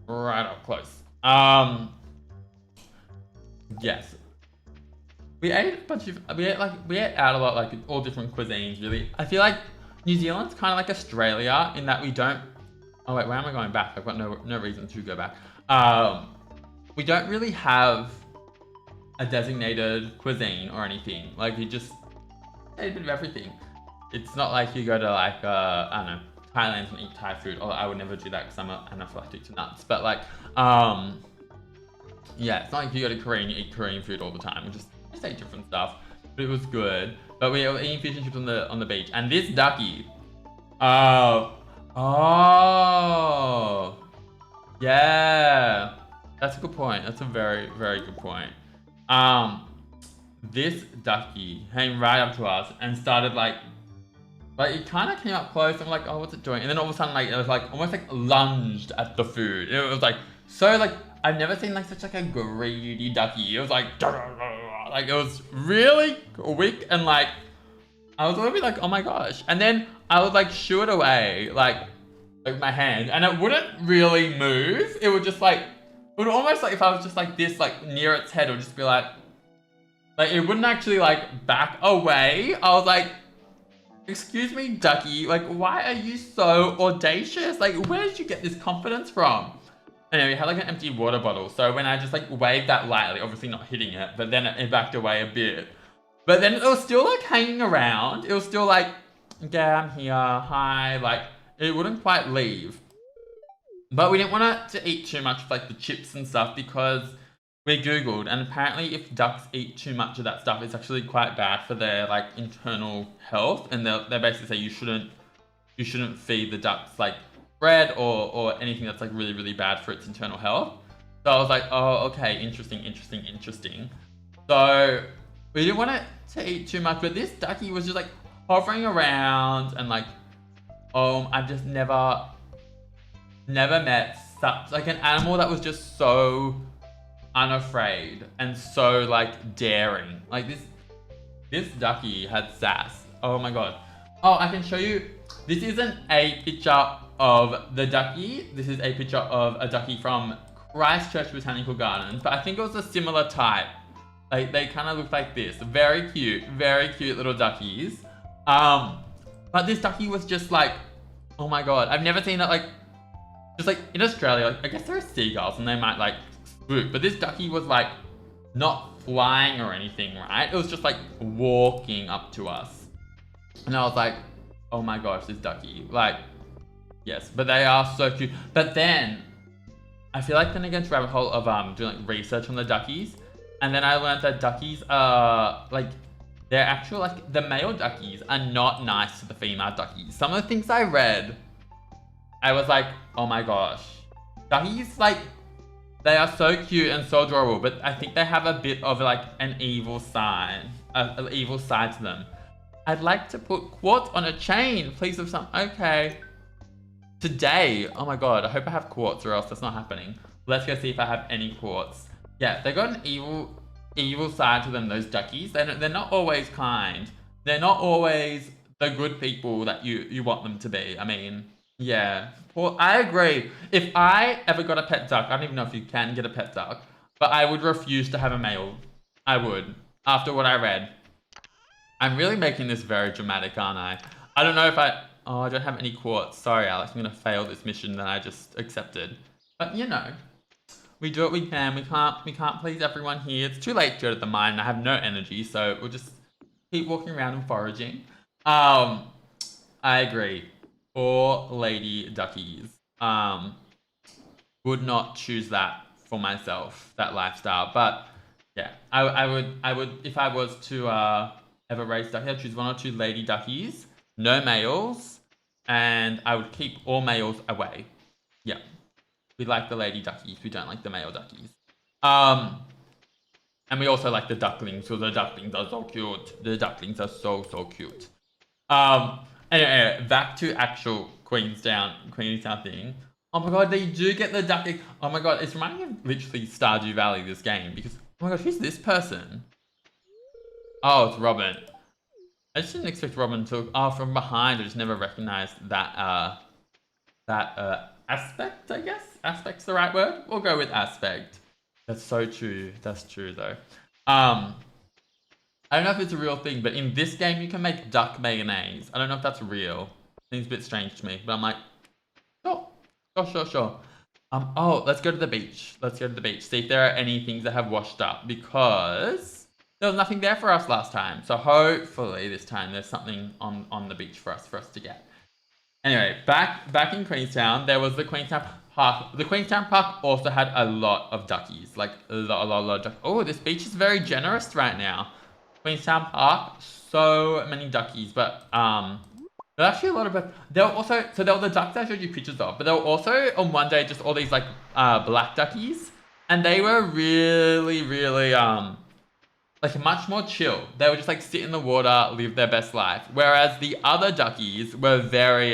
Right up close. Yes. We ate a bunch of, we ate out a lot, like all different cuisines, really. I feel like New Zealand's kind of like Australia in that we don't, oh wait, where am I going back? I've got no reason to go back. We don't really have a designated cuisine or anything. Like you just ate a bit of everything. It's not like you go to like, I don't know, Thailand and eat Thai food. Although I would never do that because I'm anaphylactic to nuts. But like, yeah, it's not like you go to Korea and you eat Korean food all the time. We just ate different stuff, but it was good. But we were eating fish and chips on the beach, and this ducky, oh, yeah, that's a good point. That's a very good point. This ducky came right up to us and started like it kind of came up close. I'm like, oh, what's it doing? And then all of a sudden, like it was like almost like lunged at the food. It was like so like I've never seen like such like a greedy ducky. It was like it was really quick and like I was a little bit like, oh my gosh. And then I would like shoo it away like my hand, and it wouldn't really move. It would just like it would almost like if I was just like this like near its head, it would just be like it wouldn't actually like back away. I was like, excuse me, ducky, like why are you so audacious? Like where did you get this confidence from? Anyway, we had like an empty water bottle, so when I just like waved that lightly, obviously not hitting it, but then it backed away a bit. But then it was still like hanging around. It was still like, yeah, I'm here, hi, like it wouldn't quite leave. But we didn't want it to eat too much of like the chips and stuff because we googled, and apparently if ducks eat too much of that stuff, it's actually quite bad for their like internal health, and they basically say you shouldn't feed the ducks like bread or anything that's like really bad for its internal health. So I was like, oh, okay, interesting. So we didn't want it to eat too much, but this ducky was just like hovering around and like, I've just never met such like an animal that was just so unafraid and so like daring. Like this ducky had sass. Oh my god. Oh, I can show you. This isn't a picture of the ducky. This is a picture of a ducky from Christchurch Botanical Gardens, but I think it was a similar type. Like they kind of look like this. Very cute little duckies. But this ducky was just like, oh my god, I've never seen it like, just like in Australia, like I guess there are seagulls and they might like swoop, but this ducky was like not flying or anything, right? It was just like walking up to us. And I was like, oh my gosh, this ducky, like, yes, but they are so cute. But then I feel like then against rabbit hole of doing like research on the duckies, and then I learned that duckies are like they're actual like the male duckies are not nice to the female duckies. Some of the things I read, I was like, oh my gosh, duckies like they are so cute and so adorable, but I think they have a bit of like an evil side, an evil side to them. I'd like to put quartz on a chain, please have some. Okay. Today, oh my god, I hope I have quartz or else that's not happening. Let's go see if I have any quartz. Yeah, they got an evil side to them, those duckies. They're not always kind. They're not always the good people that you want them to be. I mean, yeah. Well, I agree. If I ever got a pet duck, I don't even know if you can get a pet duck, but I would refuse to have a male. I would, after what I read. I'm really making this very dramatic, aren't I? I don't know if oh, I don't have any quartz. Sorry, Alex, I'm gonna fail this mission that I just accepted. But you know, we do what we can. We can't please everyone here. It's too late to go to the mine. I have no energy, so we'll just keep walking around and foraging. I agree. Poor lady duckies. Would not choose that for myself, that lifestyle. But yeah, I would, if I was to ever raise duckies, I'd choose one or two lady duckies, no males, and I would keep all males away. Yeah, we like the lady duckies. We don't like the male duckies. And we also like the ducklings, so the ducklings are so cute. The ducklings are so cute. Um, anyway, back to actual Queenstown thing. Oh my god, they do get the ducking. Oh my god, it's reminding me of literally Stardew Valley, this game, because oh my god, who's this person? Oh, it's Robin. I just didn't expect Robin to. Oh, from behind, I just never recognized that aspect. I guess aspect's the right word. We'll go with aspect. That's so true. That's true though. I don't know if it's a real thing, but in this game you can make duck mayonnaise. I don't know if that's real. Seems a bit strange to me, but I'm like, sure. Oh, let's go to the beach. Let's go to the beach. See if there are any things that have washed up, because there was nothing there for us last time. So hopefully this time there's something on the beach for us to get. Anyway, back in Queenstown, there was the Queenstown Park. The Queenstown Park also had a lot of duckies, like a lot of duckies. Oh, this beach is very generous right now. Queenstown Park, so many duckies, but there's actually a lot of. There were also, so there were the ducks I showed you pictures of, but there were also on one day just all these like black duckies, and they were really like much more chill. They would just like sit in the water, live their best life, whereas the other duckies were very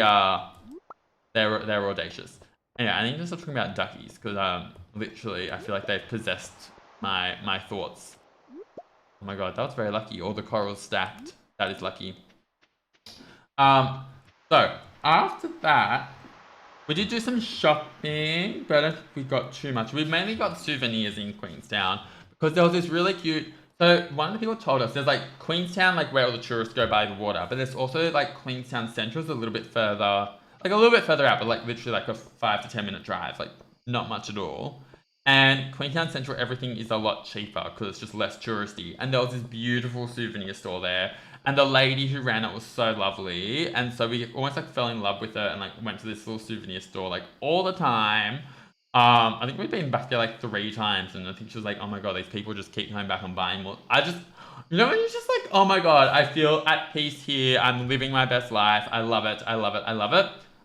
they were audacious. Anyway, I need to stop talking about duckies because literally I feel like they've possessed my thoughts. Oh my god, that was very lucky. All the corals stacked. That is lucky. So after that, we did do some shopping, but I don't think we got too much. We mainly got souvenirs in Queenstown because there was this really cute. So one of the people told us there's like Queenstown, like where all the tourists go by the water, but there's also like Queenstown Central is a little bit further, like a little bit further out, but like literally like a 5 to 10 minute drive, like not much at all. And Queenstown Central, everything is a lot cheaper because it's just less touristy. And there was this beautiful souvenir store there. And the lady who ran it was so lovely. And so we almost like fell in love with her and like went to this little souvenir store like all the time. I think we've been back there like 3 times. And I think she was like, oh my god, these people just keep coming back and buying more. You know, when you're just like, oh my god, I feel at peace here. I'm living my best life. I love it.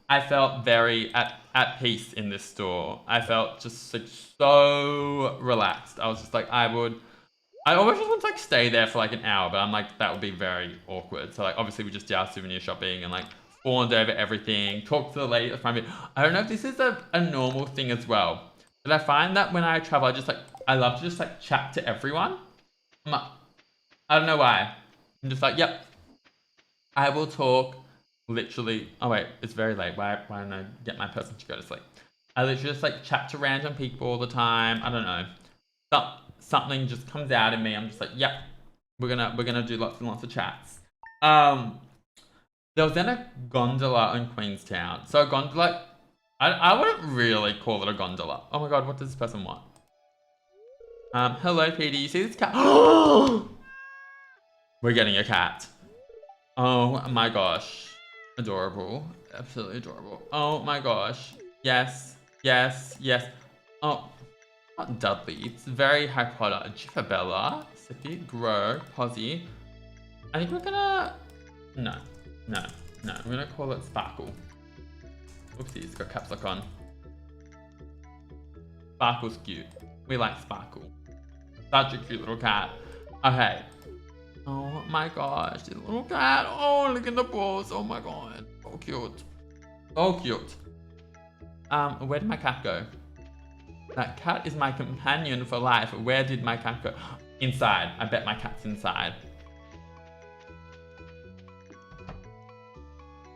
I felt very at peace in this store. I felt just like so relaxed. I was just like, I always just want to like stay there for like an hour, but I'm like, that would be very awkward. So like, obviously we just did our souvenir shopping and like fawned over everything, talked to the lady at the front of it. I don't know if this is a normal thing as well, but I find that when I travel, I love to just like chat to everyone. I don't know why. I'm just like, yep, I will talk. Literally, oh wait, it's very late. Why don't I get my person to go to sleep? I literally just like chat to random people all the time. I don't know. Something just comes out in me. I'm just like, yep, we're gonna do lots and lots of chats. There was then a gondola in Queenstown. So a gondola, I wouldn't really call it a gondola. Oh my god, what does this person want? Hello, Petey. You see this cat? We're getting a cat. Oh my gosh. Adorable. Absolutely adorable. Oh my gosh. Yes. Oh, not Dudley. It's very Harry Potter. Jiffabella. Sippy. Grow. Posy. I think we're gonna... No. We're gonna call it Sparkle. Oopsie, it's got caps lock on. Sparkle's cute. We like Sparkle. Such a cute little cat. Okay. Oh my gosh, this little cat. Oh, look at the paws. Oh my god. So cute. So cute. Where did my cat go? That cat is my companion for life. Where did my cat go? Inside. I bet my cat's inside.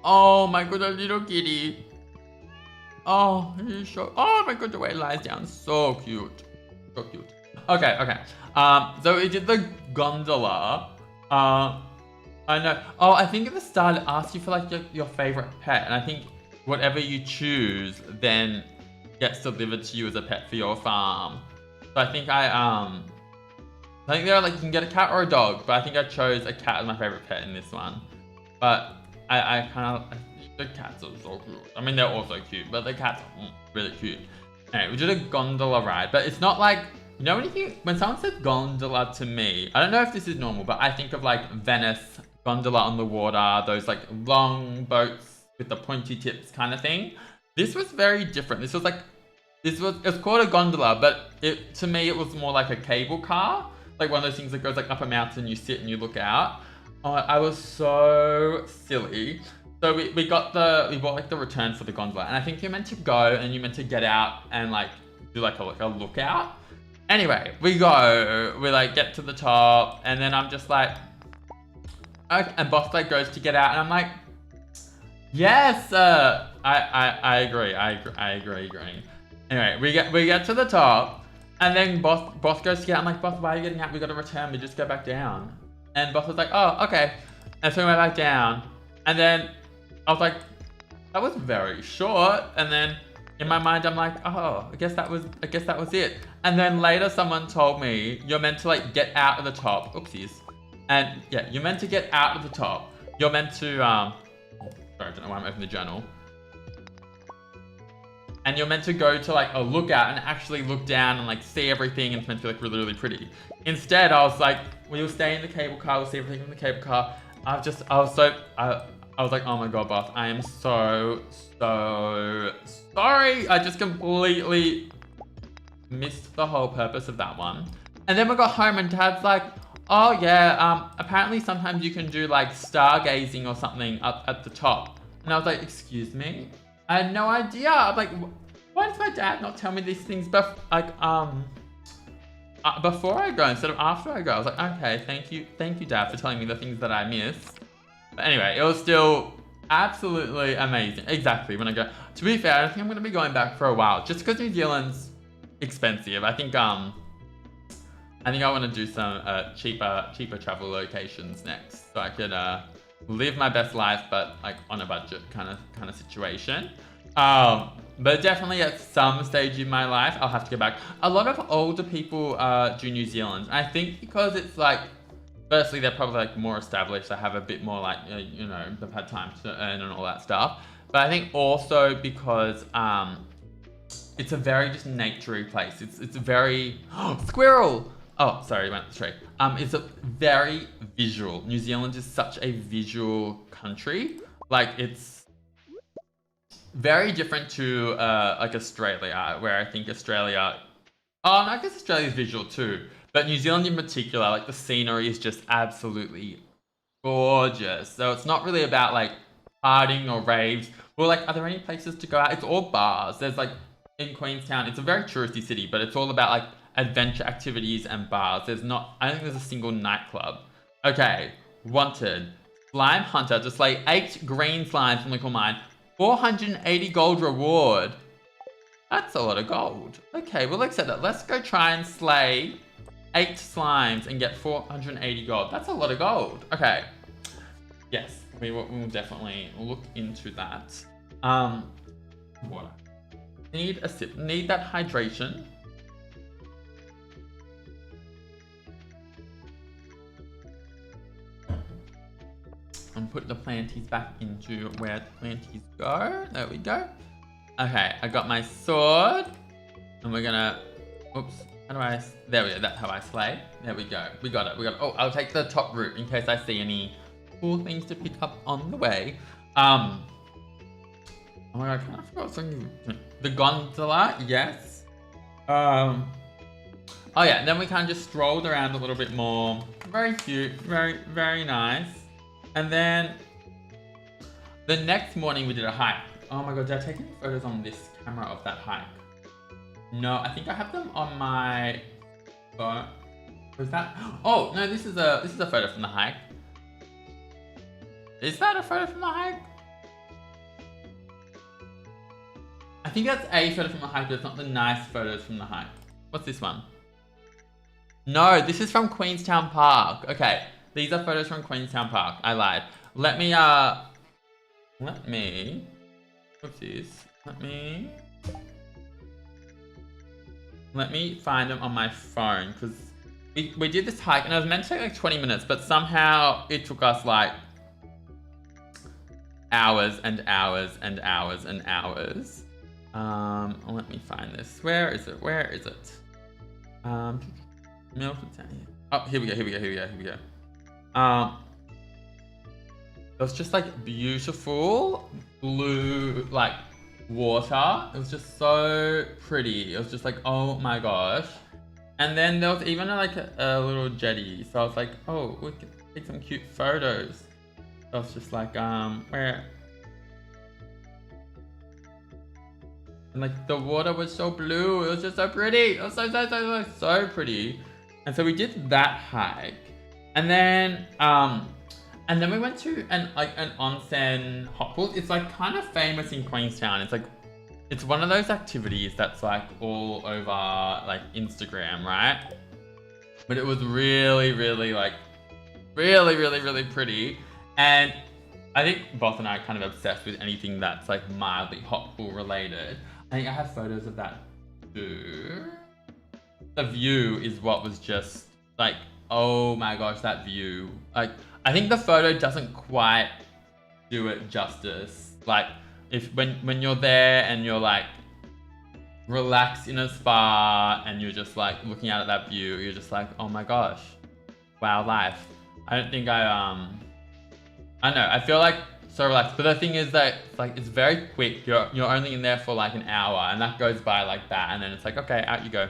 Oh my god, a little kitty. Oh, he's so... Oh my god, the way it lies down. So cute. So cute. Okay. So we did the gondola. I know. Oh, I think at the start it asks you for like your favorite pet, and I think whatever you choose then gets delivered to you as a pet for your farm. So I think I think there are like, you can get a cat or a dog, but I think I chose a cat as my favorite pet in this one. But I kind of, the cats are so cute. I mean, they're also cute, but the cats are really cute. Anyway, we did a gondola ride, but it's not like, you know, when someone says gondola to me, I don't know if this is normal, but I think of like Venice, gondola on the water, those like long boats with the pointy tips kind of thing. This was very different. It was called a gondola, but to me it was more like a cable car, like one of those things that goes like up a mountain, you sit and you look out. Oh, I was so silly. So we bought like the return for the gondola, and I think you're meant to go and you're meant to get out and like do like a lookout. Anyway, we like get to the top, and then I'm just like, okay, and boss like goes to get out, and I'm like, yes, I agree. Anyway, we get to the top, and then boss goes to get out. I'm like, boss, why are you getting out? We got to return. We just go back down. And boss was like, oh, okay. And so we went back down, and then I was like, that was very short. And then in my mind, I'm like, oh, I guess that was it. And then later someone told me, you're meant to like get out of the top. Oopsies. And yeah, you're meant to get out of the top. You're meant to, sorry, I don't know why I'm opening the journal. And you're meant to go to like a lookout and actually look down and like see everything, and it's meant to be like really, really pretty. Instead, I was like, we'll stay in the cable car, we'll see everything in the cable car. I was like, oh my god, boss, I am so sorry. I just completely missed the whole purpose of that one. And then we got home and Dad's like, oh yeah, apparently sometimes you can do like stargazing or something up at the top. And I was like, excuse me? I had no idea. I'm like, why does my dad not tell me these things before I go instead of after I go? I was like, okay, thank you dad for telling me the things that I missed. But anyway, it was still absolutely amazing. Exactly, when I go. To be fair, I don't think I'm going to be going back for a while, just because New Zealand's expensive. I think I want to do some cheaper travel locations next, so I could live my best life, but like on a budget kind of situation. But definitely at some stage in my life, I'll have to go back. A lot of older people do New Zealand. I think because it's like, firstly, they're probably like more established. They have a bit more like, you know, they've had time to earn and all that stuff. But I think also because it's a very just naturey place. It's a very squirrel. Oh, sorry, went straight. It's a very visual. New Zealand is such a visual country. Like it's very different to like Australia, where I think Australia. Oh, and I guess Australia's visual too. But New Zealand in particular, like the scenery is just absolutely gorgeous. So it's not really about like partying or raves. Well, like, are there any places to go out? It's all bars. There's like in Queenstown, it's a very touristy city, but it's all about like adventure activities and bars. I don't think there's a single nightclub. Okay, wanted. Slime Hunter to slay 8 green slimes from Liquid Mine. 480 gold reward. That's a lot of gold. Okay, we'll accept that. Let's go try and slay 8 slimes and get 480 gold. That's a lot of gold. Okay. Yes, we will definitely look into that. Water. Need a sip. Need that hydration. And put the planties back into where the planties go. There we go. Okay, I got my sword. And we're gonna... Oops. How do I... There we go. That's how I slay. There we go. We got it. Oh, I'll take the top route in case I see any cool things to pick up on the way. Oh my god, I kind of forgot something. The gondola, yes. Oh yeah, then we kind of just strolled around a little bit more. Very cute. Very, very nice. And then the next morning we did a hike. Oh my god, did I take any photos on this camera of that hike? No, I think I have them on my phone. Was that? Oh no, this is a photo from the hike. Is that a photo from the hike? I think that's a photo from the hike, but it's not the nice photos from the hike. What's this one? No, this is from Queenstown Park. Okay. These are photos from Queenstown Park. I lied. Let me oopsies. Let me find them on my phone, because we did this hike and it was meant to take like 20 minutes, but somehow it took us like hours and hours and hours and hours. Let me find this. Where is it? Where is it? Milton Town. Oh, here we go. It was just like beautiful blue like water. It was just so pretty. It was just like, oh my gosh. And then there was even like a little jetty. So I was like, oh, we could take some cute photos. So I was just like, where? And like the water was so blue. It was just so pretty. It was so pretty. And so we did that hike. And then we went to an onsen hot pool. It's like kind of famous in Queenstown. It's like, it's one of those activities that's like all over like Instagram, right? But it was really, really like, really pretty. And I think Boss and I are kind of obsessed with anything that's like mildly hot pool related. I think I have photos of that too. The view is what was just like, oh my gosh, that view. Like, I think the photo doesn't quite do it justice. Like, when you're there and you're like relaxed in a spa and you're just like looking out at that view, you're just like, oh my gosh, wow, life. I don't think I don't know, I feel like so relaxed. But the thing is that like it's very quick. You're only in there for like an hour and that goes by like that, and then it's like, okay, out you go.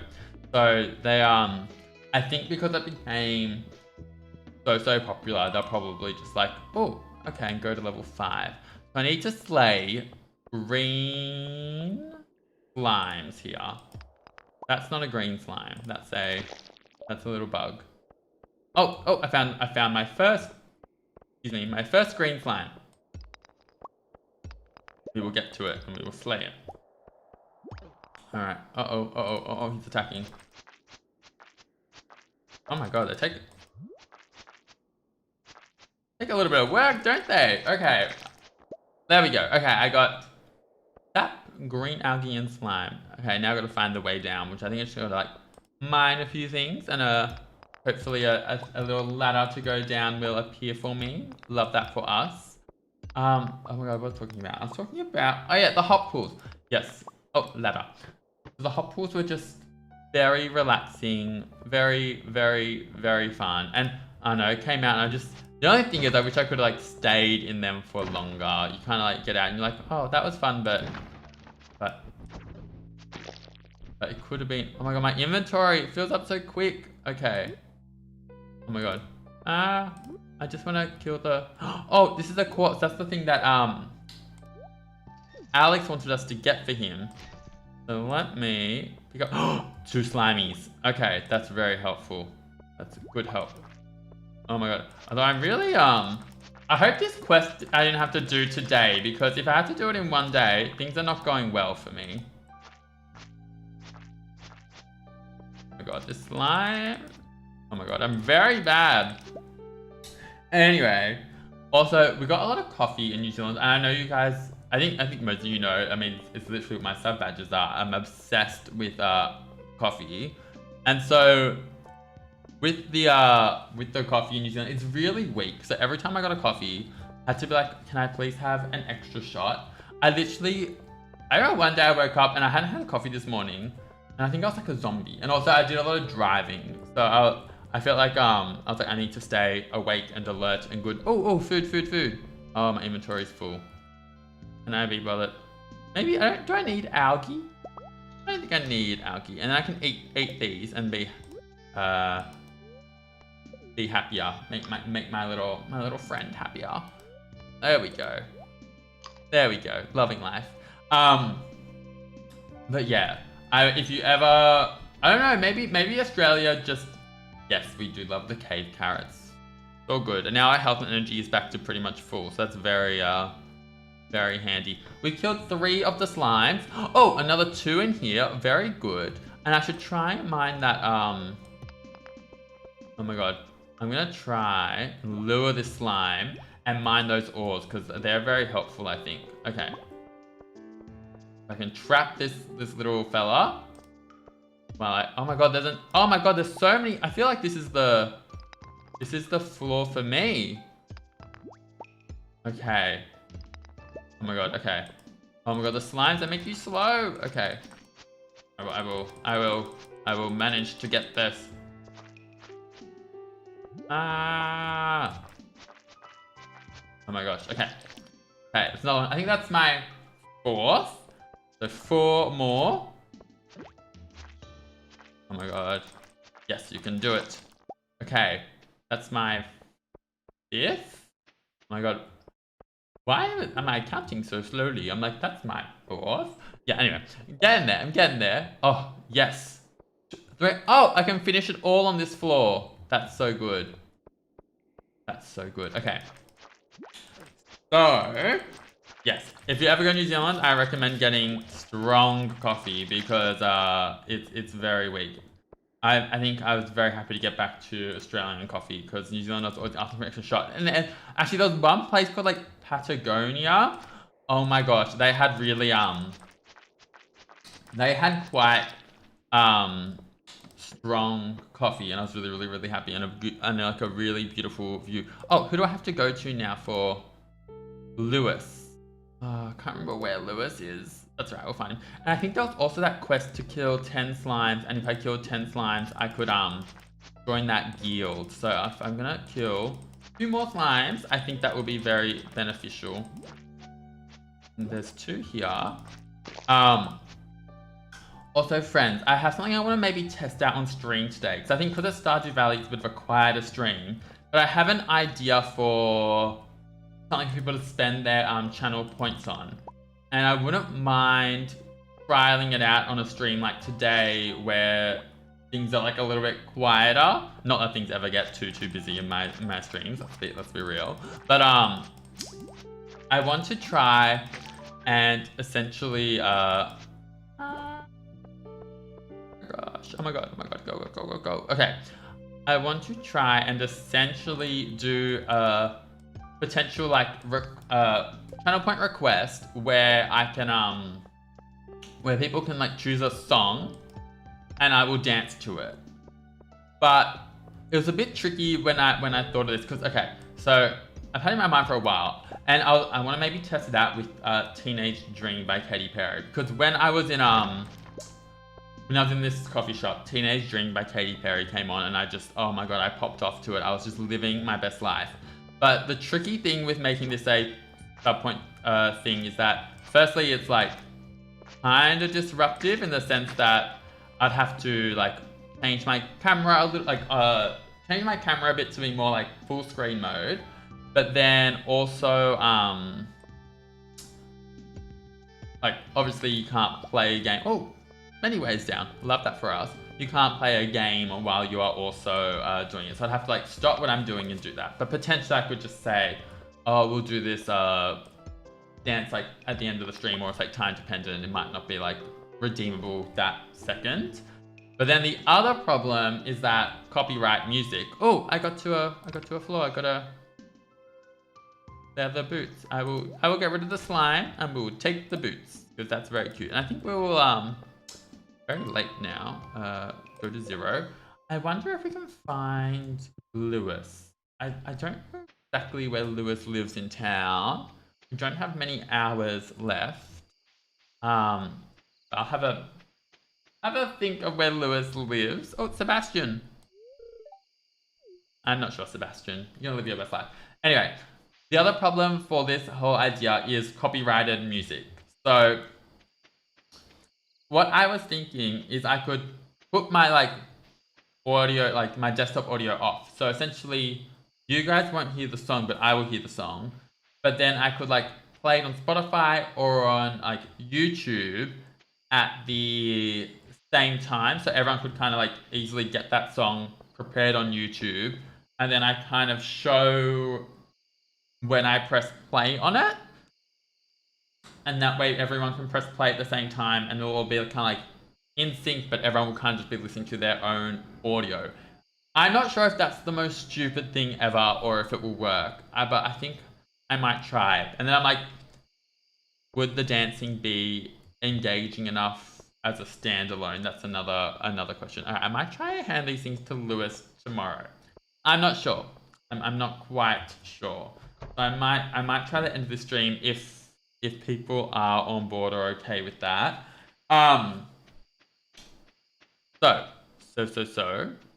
So they I think because it became so popular, they're probably just like, oh, okay, and go to level 5. So I need to slay green slimes here. That's not a green slime. That's a little bug. Oh, I found my first, my first green slime. We will get to it and we will slay it. All right. Uh-oh, he's attacking. Oh my god, they take a little bit of work, don't they? Okay. There we go. Okay, I got that green algae and slime. Okay, now I gotta find the way down, which I think I should like mine a few things, and hopefully a little ladder to go down will appear for me. Love that for us. Oh my god, what was I talking about? I was talking about, oh yeah, the hot pools. Yes. Oh, ladder. The hot pools were just very relaxing, very fun. And I don't know, it came out and the only thing is I wish I could have like stayed in them for longer. You kind of like get out and you're like, oh, that was fun, but it could have been, oh my god, my inventory fills up so quick. Okay. Oh my god. I just want to kill the, oh, this is a quartz. That's the thing that Alex wanted us to get for him. So let me pick up 2 slimies. Okay, that's very helpful. That's a good help. Oh my god. Although I'm really I hope this quest I didn't have to do today, because if I have to do it in one day, things are not going well for me. Oh my god, this slime. Oh my god, I'm very bad. Anyway, also we got a lot of coffee in New Zealand, and I know you guys, I think most of you know, I mean, it's literally what my sub badges are. I'm obsessed with coffee. And so with the coffee in New Zealand, it's really weak. So every time I got a coffee, I had to be like, can I please have an extra shot? I remember one day I woke up and I hadn't had a coffee this morning, and I think I was like a zombie. And also I did a lot of driving. So I felt like I was like, I need to stay awake and alert and good. Oh, food. Oh, my inventory is full. Can I be bothered? Maybe do I need algae? I don't think I need algae, and I can eat these and be happier. Make my little friend happier. There we go. Loving life. But yeah, if you ever, I don't know, maybe Australia just, yes, we do love the cave carrots. All good. And now our health and energy is back to pretty much full, so that's very handy. We killed 3 of the slimes. Oh, another 2 in here. Very good. And I should try and mine that, oh my god. I'm gonna try and lure this slime and mine those ores, because they're very helpful, I think. Okay. I can trap this little fella. Well, oh my god, oh my god, there's so many. I feel like this is the floor for me. Okay. Oh my god, okay. Oh my god, the slimes that make you slow. Okay. I will manage to get this. Ah. Oh my gosh, okay. Okay, it's not, I think that's my 4th. So 4 more. Oh my god. Yes, you can do it. Okay, that's my 5th. Oh my god. Why am I counting so slowly? I'm like, that's my 4th. Yeah, anyway. I'm getting there. Oh, yes. 3. Oh, I can finish it all on this floor. That's so good. That's so good. Okay. So, yes. If you ever go to New Zealand, I recommend getting strong coffee because it's very weak. I think I was very happy to get back to Australian coffee because New Zealand was always asking for an extra shot. And actually, there was one place called like Patagonia. Oh my gosh, they had really they had quite strong coffee, and I was really happy and like a really beautiful view. Oh, who do I have to go to now for Lewis? I can't remember where Lewis is. That's right, we'll find him. And I think there was also that quest to kill 10 slimes, and if I killed 10 slimes, I could join that guild. So if I'm gonna kill 2 more slimes, I think that will be very beneficial. And there's 2 here. Also, friends, I have something I want to maybe test out on stream today. Because I think because it's Stardew Valley, it's a bit of a quieter stream. But I have an idea for something for people to spend their channel points on. And I wouldn't mind trialing it out on a stream like today where things are like a little bit quieter. Not that things ever get too busy in my streams, let's be real. But I want to try and essentially oh my god, go. Okay. I want to try and essentially do a potential like channel point request where I can where people can like choose a song and I will dance to it. But it was a bit tricky when I thought of this because okay, so I've had it in my mind for a while and I want to maybe test it out with Teenage Dream by Katy Perry because when I was in this coffee shop, Teenage Dream by Katy Perry came on and I just, oh my god, I popped off to it. I was just living my best life. But the tricky thing with making this a sub-point thing is that, firstly, it's like kind of disruptive in the sense that I'd have to like change my camera a little, like change my camera a bit to be more like full screen mode. But then also, like obviously you can't play a game. Oh, many ways down. Love that for us. You can't play a game while you are also doing it. So I'd have to like stop what I'm doing and do that. But potentially I could just say, oh, we'll do this dance like at the end of the stream, or it's like time dependent. It might not be like redeemable that second. But then the other problem is that copyright music. Oh, I got to a floor. I got they're the boots. I will get rid of the slime and we will take the boots because that's very cute. And I think we will very late now. Go to 0. I wonder if we can find Lewis. I don't know exactly where Lewis lives in town. We don't have many hours left. I'll have a think of where Lewis lives. Oh, Sebastian. I'm not sure, Sebastian. You're gonna live your best life. Anyway, the other problem for this whole idea is copyrighted music. So what I was thinking is I could put my like audio, like my desktop audio off. So essentially you guys won't hear the song, but I will hear the song. But then I could like play it on Spotify or on like YouTube at the same time. So everyone could kind of like easily get that song prepared on YouTube. And then I kind of show when I press play on it. And that way everyone can press play at the same time and it'll all be kind of like in sync, but everyone will kind of just be listening to their own audio. I'm not sure if that's the most stupid thing ever or if it will work, but I think I might try it. And then I'm like, would the dancing be engaging enough? as a standalone? That's another question. I might try and hand these things to Lewis tomorrow. I'm not sure. I'm not quite sure. So I might try to end the stream if people are on board or okay with that. Um. So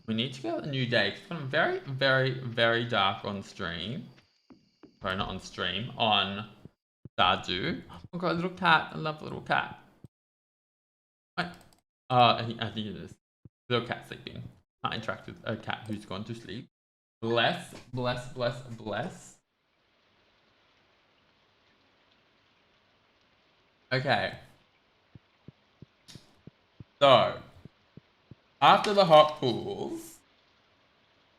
we need to go a new day. It's gone very, very, very dark on stream. Sorry, not on stream. On Stardew. Oh god, little cat. I love the little cat. What? I think it is. Little cat sleeping. Can't interact with a cat who's gone to sleep. Bless, bless, bless, bless. Okay. So, after the hot pools,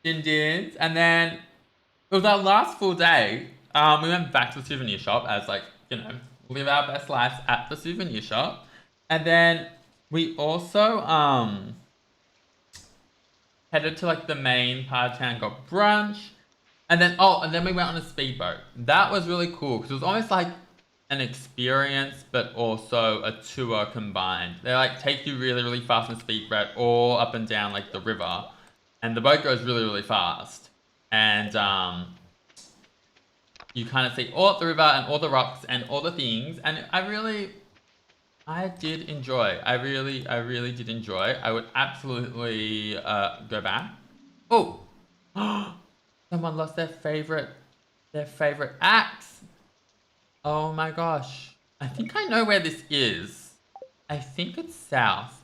din-dins, and then it was our last full day. We went back to the souvenir shop as like, live our best lives at the souvenir shop. And then we also headed to like the main part of town, got brunch. And then we went on a speedboat. That was really cool because it was almost like an experience but also a tour combined. They like take you really, really fast on a speedboat all up and down like the river. And the boat goes really, really fast. And you kind of see all of the river and all the rocks and all the things. And I did enjoy. I really did enjoy. I would absolutely go back. Oh, someone lost their favorite axe. Oh my gosh. I think I know where this is. I think it's south.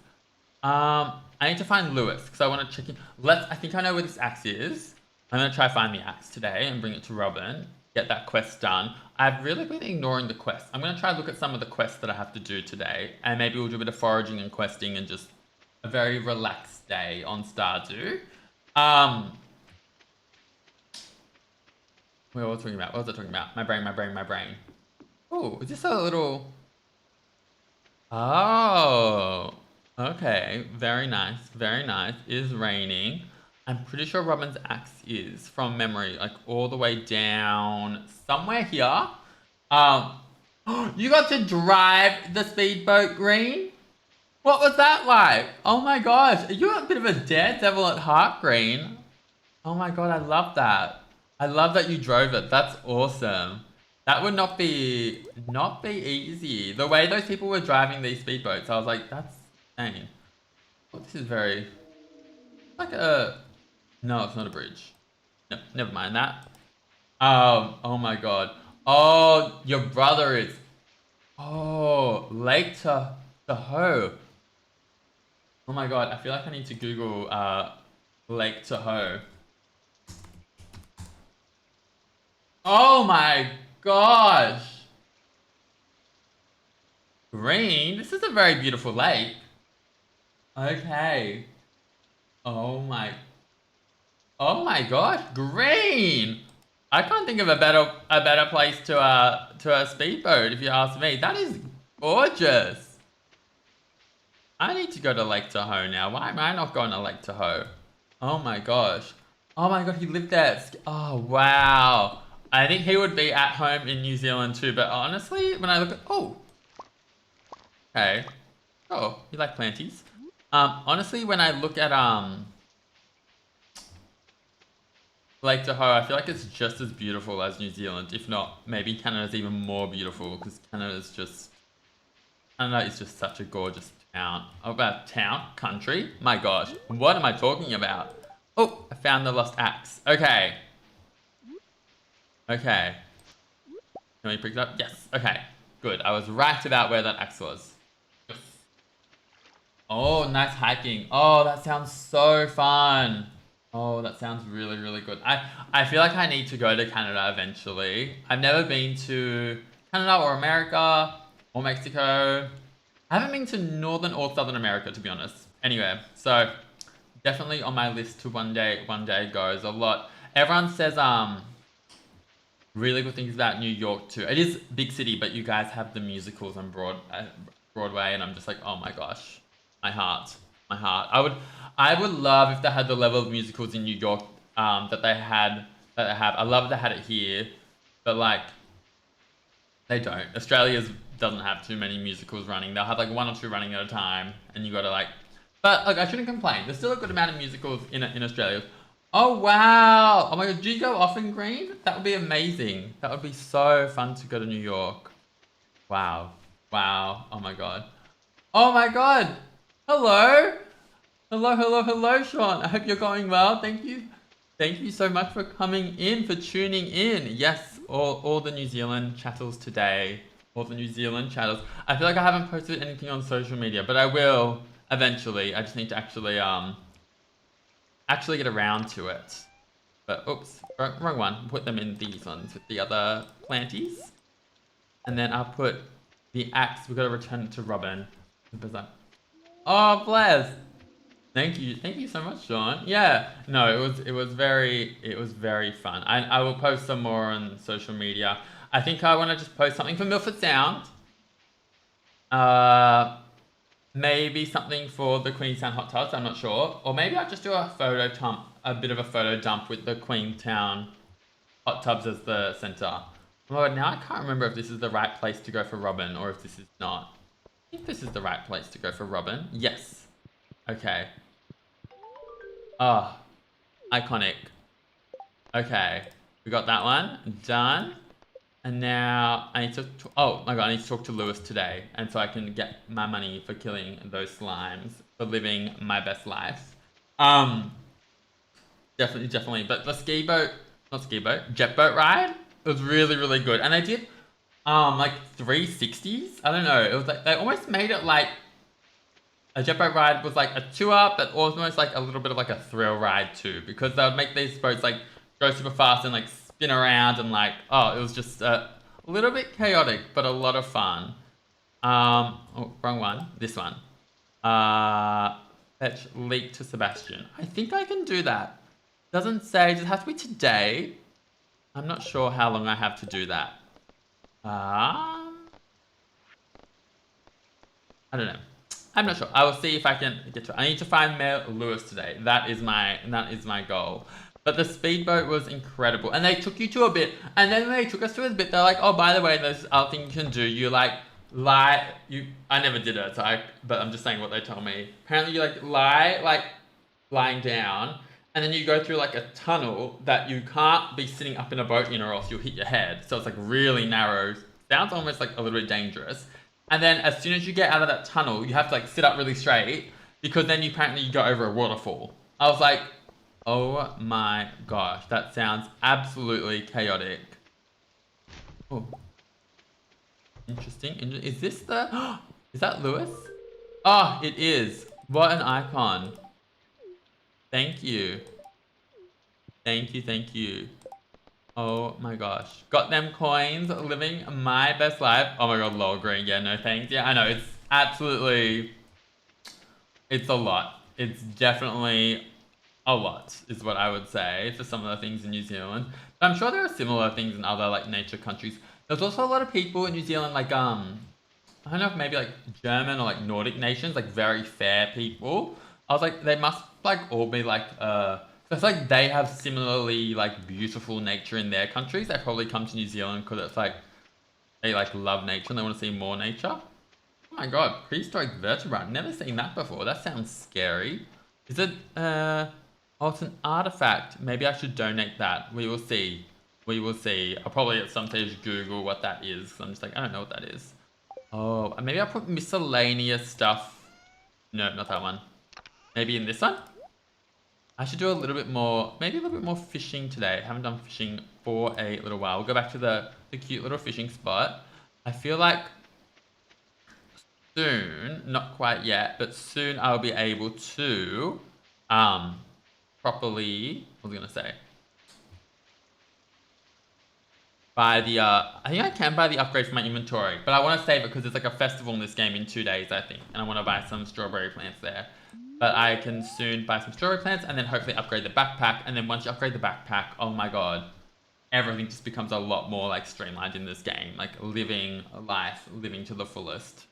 I need to find Lewis because I want to check in. I think I know where this axe is. I'm gonna try find the axe today and bring it to Robin. Get that quest done. I've really been ignoring the quest. I'm gonna try to look at some of the quests that I have to do today, and maybe we'll do a bit of foraging and questing and just a very relaxed day on Stardew. Wait, what was I talking about? What was I talking about? My brain. Oh, is this a little... Oh, okay. Very nice, very nice. It is raining. I'm pretty sure Robin's axe is, from memory, like all the way down somewhere here. You got to drive the speedboat, Green? What was that like? Oh my gosh, you're a bit of a daredevil at heart, Green. Oh my god, I love that. I love that you drove it. That's awesome. That would not be easy. The way those people were driving these speedboats, I was like, that's insane. Oh, this is very like a... No, it's not a bridge. No, never mind that. Oh my god. Oh, your brother is... Oh, Lake Tahoe. Oh my god, I feel like I need to Google Lake Tahoe. Oh my gosh. Green, this is a very beautiful lake. Okay. Oh my gosh, Green! I can't think of a better place to a speedboat if you ask me. That is gorgeous. I need to go to Lake Tahoe now. Why am I not going to Lake Tahoe? Oh my gosh. Oh my god, he lived there. Oh wow. I think he would be at home in New Zealand too, but honestly, when I look at... Oh. Okay. Oh, you like planties. Honestly, when I look at Lake Tahoe, I feel like it's just as beautiful as New Zealand, if not, maybe Canada's even more beautiful, because Canada is just such a gorgeous town. Oh, about town? Country? My gosh, what am I talking about? Oh, I found the lost axe. Okay. Okay. Can we pick it up? Yes. Okay. Good. I was right about where that axe was. Yes. Oh, nice hiking. Oh, that sounds so fun. Oh, that sounds really, really good. I feel like I need to go to Canada eventually. I've never been to Canada or America or Mexico. I haven't been to Northern or Southern America, to be honest. Anyway, so definitely on my list to one day go. There's a lot. Everyone says really good things about New York too. It is big city, but you guys have the musicals on Broadway, and I'm just like, oh my gosh, my heart. I would love if they had the level of musicals in New York that they have. I love if they had it here, but like, They don't. Australia doesn't have too many musicals running. They'll have like one or two running at a time, and you gotta like. But like, I shouldn't complain. There's still a good amount of musicals in Australia. Oh wow! Oh my god, do you go off in green? That would be amazing. That would be so fun to go to New York. Wow. Wow. Oh my god. Oh my god! Hello! Hello, hello, hello, Sean. I hope you're going well. Thank you. Thank you so much for coming in, for tuning in. Yes, all the New Zealand chattels today. All the New Zealand chattels. I feel like I haven't posted anything on social media, but I will eventually. I just need to actually get around to it. But oops, wrong one. Put them in these ones with the other planties. And then I'll put the axe. We've got to return it to Robin. Oh, bless. Thank you so much, Sean. Yeah, no, it was very fun. I will post some more on social media. I think I want to just post something for Milford Sound. Maybe something for the Queenstown Hot Tubs. I'm not sure, or maybe I'll just do a bit of a photo dump with the Queenstown Hot Tubs as the center. Oh, now I can't remember if this is the right place to go for Robin or if this is not. I think this is the right place to go for Robin. Yes. Okay. Oh, iconic. Okay, we got that one done. And now I need to, oh my god, I need to talk to Lewis today. And so I can get my money for killing those slimes, for living my best life. Definitely. But the jet boat ride, it was really good. And they did, like 360s. I don't know, it was like, they almost made it like, a jet boat ride was like a tour, but almost like a little bit of like a thrill ride too, because they would make these boats like go super fast and like spin around and like, oh, it was just a little bit chaotic, but a lot of fun. Oh, wrong one. This one. Fetch leak to Sebastian. I think I can do that. Doesn't say. Does it have to be today? I'm not sure how long I have to do that. I don't know. I'm not sure. I will see if I can get to it. I need to find Mayor Lewis today. That is my goal. But the speedboat was incredible. And they took you to a bit. And then they took us to a bit. They're like, oh, by the way, there's other thing you can do. You like lie. I never did it, but I'm just saying what they told me. Apparently you lying down. And then you go through like a tunnel that you can't be sitting up in a boat in or else you'll hit your head. So it's like really narrow. Sounds almost like a little bit dangerous. And then as soon as you get out of that tunnel, you have to like sit up really straight because then you go over a waterfall. I was like, oh my gosh, that sounds absolutely chaotic. Oh, interesting. Is this the? Is that Lewis? Oh, it is. What an icon. Thank you. Thank you. Oh my gosh. Got them coins, living my best life. Oh my god, lol green. Yeah, no thanks. Yeah, I know. It's a lot. It's definitely a lot, is what I would say for some of the things in New Zealand. But I'm sure there are similar things in other like nature countries. There's also a lot of people in New Zealand, like I don't know if maybe like German or like Nordic nations, like very fair people. I was like, they must like all be like it's like they have similarly like beautiful nature in their countries. They probably come to New Zealand because it's like they like love nature and they want to see more nature. Oh my god, prehistoric vertebrate. Never seen that before. That sounds scary. Is it oh, it's an artifact. Maybe I should donate that. We will see. I'll probably at some stage Google what that is. I'm just like, I don't know what that is. Oh, maybe I'll put miscellaneous stuff. No, not that one. Maybe in this one? I should do a little bit more, maybe a little bit more fishing today. I haven't done fishing for a little while. We'll go back to the cute little fishing spot. I feel like soon, not quite yet, but soon I'll be able to properly, what was I going to say? Buy the, I think I can buy the upgrade for my inventory, but I want to save it because there's like a festival in this game in 2 days, I think. And I want to buy some strawberry plants there. But I can soon buy some strawberry plants and then hopefully upgrade the backpack. And then once you upgrade the backpack, oh my god, everything just becomes a lot more like streamlined in this game. Like living life, living to the fullest.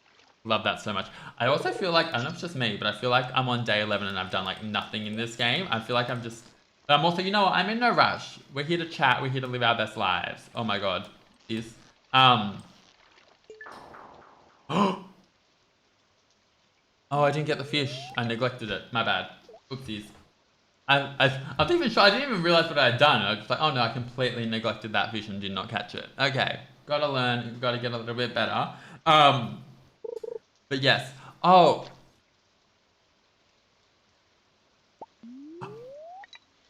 Love that so much. I also feel like, I don't know if it's just me, but I feel like I'm on day 11 and I've done like nothing in this game. I feel like I'm just, but I'm also, you know what, I'm in no rush. We're here to chat, we're here to live our best lives. Oh my god, this. Oh, I didn't get the fish. I neglected it. My bad. Oopsies. I'm not even sure. I didn't even realize what I had done. I was just like, oh no, I completely neglected that fish and did not catch it. Okay, gotta learn. Gotta get a little bit better. Um, but yes. Oh,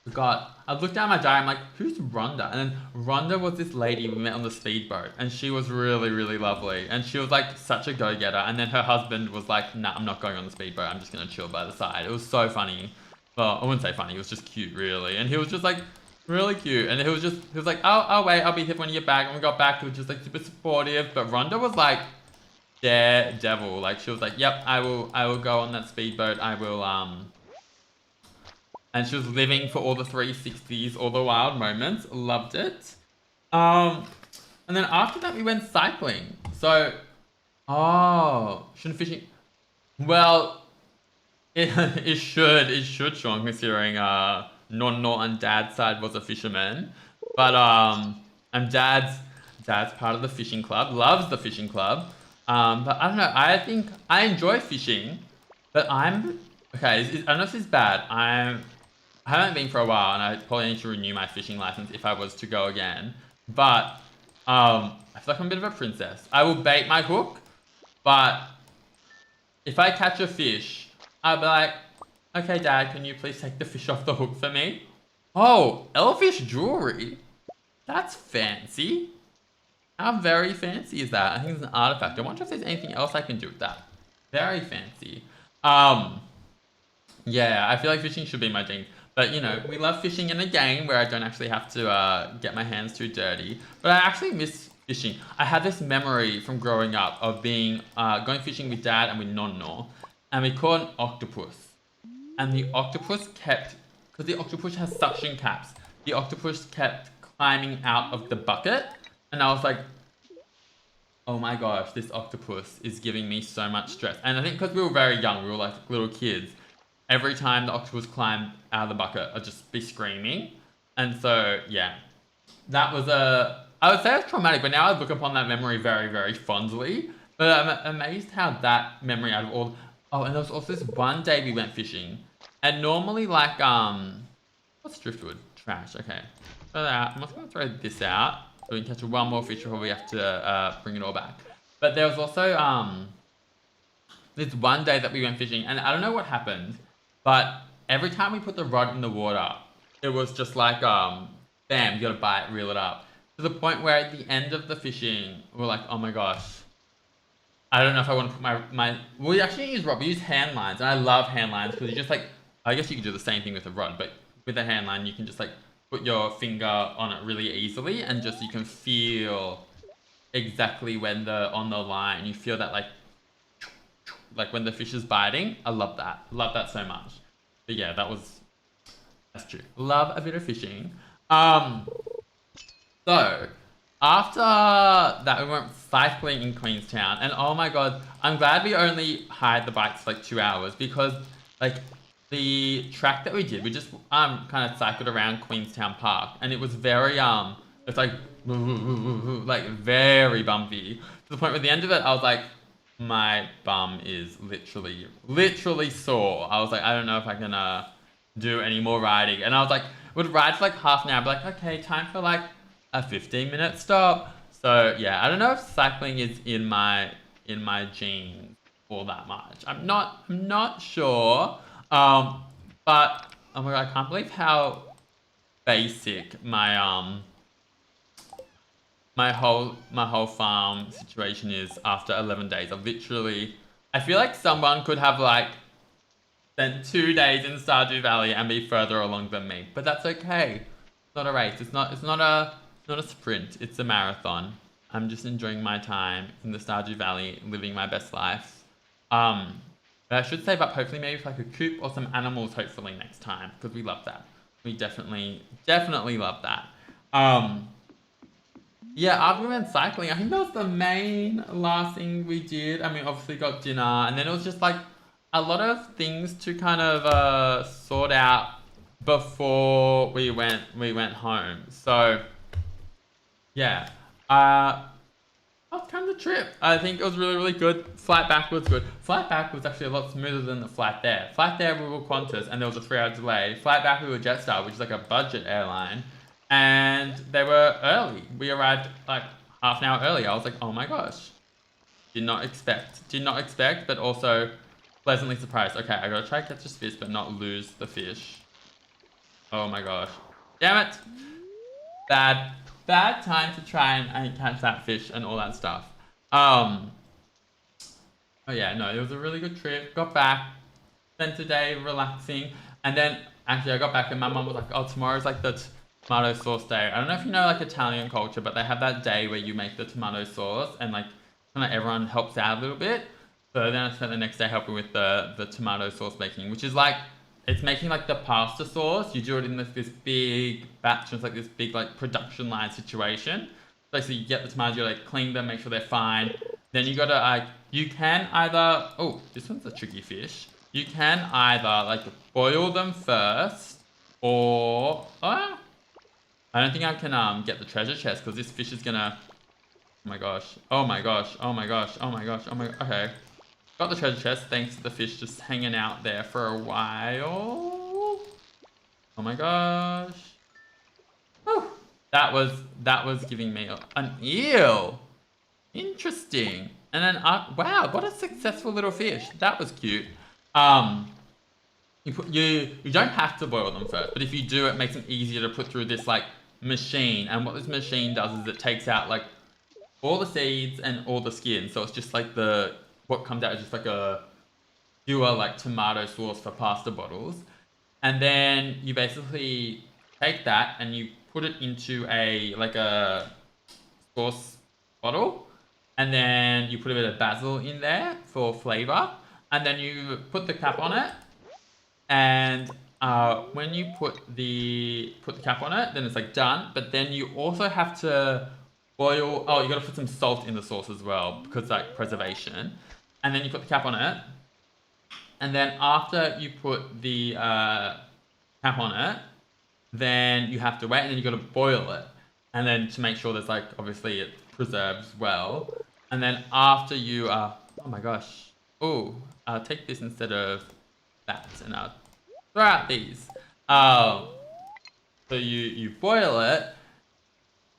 forgot. I looked down my diary. I'm like, who's Rhonda? And then Rhonda was this lady we met on the speedboat, and she was really, really lovely. And she was like such a go-getter. And then her husband was like, nah, I'm not going on the speedboat. I'm just gonna chill by the side. It was so funny. Well, I wouldn't say funny. It was just cute, really. And he was just like really cute. And he was like, oh wait, I'll be here when you get back. And we got back. He was just like super supportive. But Rhonda was like daredevil. Like she was like, yep, I will go on that speedboat. I will And she was living for all the 360s, all the wild moments. Loved it. And then after that, we went cycling. So, shouldn't fishing? Well, it should, Sean, considering Nonno on Dad's side was a fisherman, but and Dad's part of the fishing club, loves the fishing club. But I don't know. I think I enjoy fishing, but I'm okay. I don't know if this is bad. I haven't been for a while, and I probably need to renew my fishing license if I was to go again. But I feel like I'm a bit of a princess. I will bait my hook, but if I catch a fish, I'll be like, okay, Dad, can you please take the fish off the hook for me? Oh, elfish jewelry. That's fancy. How very fancy is that? I think it's an artifact. I wonder if there's anything else I can do with that. Very fancy. Yeah, I feel like fishing should be my thing. But you know, we love fishing in a game where I don't actually have to get my hands too dirty. But I actually miss fishing. I had this memory from growing up of being going fishing with Dad and with Nonno, and we caught an octopus. And the octopus kept, because the octopus has suction caps, the octopus kept climbing out of the bucket, and I was like, oh my gosh, this octopus is giving me so much stress. And I think because we were very young, we were like little kids. Every time the octopus climbed out of the bucket, I'd just be screaming. And so, yeah, that was I would say it's traumatic, but now I look upon that memory very, very fondly. But I'm amazed how that memory out of all... Oh, and there was also this one day we went fishing. And normally, like, what's driftwood? Trash, okay. Throw that out. I'm just going to throw this out so we can catch one more fish before we have to bring it all back. But there was also this one day that we went fishing, and I don't know what happened, but every time we put the rod in the water, it was just like, bam, you gotta bite, reel it up. To the point where at the end of the fishing, we're like, oh my gosh, I don't know if I want to put my we actually use rod, we use hand lines, and I love hand lines because you just like, I guess you can do the same thing with a rod, but with a hand line, you can just like put your finger on it really easily, and just you can feel exactly when on the line, you feel that like when the fish is biting. I love that. Love that so much. But yeah, that's true. Love a bit of fishing. So after that we went cycling in Queenstown, and oh my god, I'm glad we only hired the bikes for like 2 hours, because like the track that we did, we just kind of cycled around Queenstown Park, and it was very it's like very bumpy, to the point where at the end of it I was like, my bum is literally sore. I was like, I don't know if I can do any more riding. And I was like, would ride for like half an hour, be like, okay, time for like a 15-minute stop. So yeah, I don't know if cycling is in my genes all that much. I'm not sure. But oh my god, I can't believe how basic my whole farm situation is after 11 days. I feel like someone could have like spent 2 days in Stardew Valley and be further along than me, but that's okay. It's not a race. It's not a sprint. It's a marathon. I'm just enjoying my time in the Stardew Valley, living my best life. But I should save up hopefully maybe for like a coop or some animals hopefully next time, because we love that. We definitely love that. Yeah, after we went cycling, I think that was the main last thing we did. I mean, obviously got dinner, and then it was just like a lot of things to kind of sort out before we went home. So yeah, That was kind of the trip. I think it was really, really good. Flight back was good. Flight back was actually a lot smoother than the flight there. Flight there we were Qantas and there was a 3-hour delay. Flight back we were Jetstar, which is like a budget airline. And they were early. We arrived like half an hour early. I was like, oh my gosh. Did not expect, but also pleasantly surprised. Okay, I gotta try to catch this fish, but not lose the fish. Oh my gosh. Damn it! Bad time to try and catch that fish and all that stuff. Oh yeah, no, it was a really good trip. Got back, spent a day relaxing, and then actually I got back and my mum was like, oh, tomorrow's like the tomato sauce day. I don't know if you know like Italian culture, but they have that day where you make the tomato sauce and like kind of everyone helps out a little bit. So then I spent the next day helping with the tomato sauce making, which is like, it's making like the pasta sauce. You do it in this big batch. It's like this big like production line situation. So you get the tomatoes, you like clean them, make sure they're fine. Then you gotta like, you can either, oh, this one's a tricky fish. You can either like boil them first or, I don't think I can get the treasure chest because this fish is gonna, oh my gosh, oh my gosh, oh my gosh, oh my gosh, oh my, okay. Got the treasure chest thanks to the fish just hanging out there for a while. Oh my gosh. Whew. That was giving me an eel. Interesting. And then wow, what a successful little fish. That was cute. You don't have to boil them first, but if you do, it makes them easier to put through this like machine. And what this machine does is it takes out like all the seeds and all the skin. So it's just like what comes out is just like a pure like tomato sauce for pasta bottles. And then you basically take that and you put it into a sauce bottle. And then you put a bit of basil in there for flavor. And then you put the cap on it. And when you put the cap on it, then it's like done. But then you also have to boil, you gotta put some salt in the sauce as well because like preservation. And then you put the cap on it. And then after you put the cap on it, then you have to wait and then you gotta boil it. And then to make sure there's like, obviously it preserves well. And then after you, oh my gosh. Oh, I'll take this instead of that and I'll throw out these. So you boil it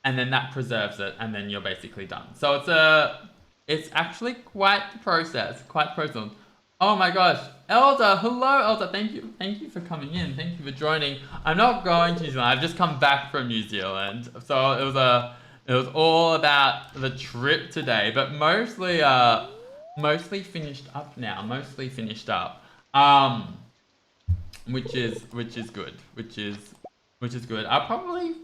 and then that preserves it and then you're basically done. So it's actually quite the process, Oh my gosh, Elda, hello Elda, thank you for coming in, thank you for joining. I'm not going to New Zealand, I've just come back from New Zealand, so it was all about the trip today, but mostly finished up now, which is good. I'll probably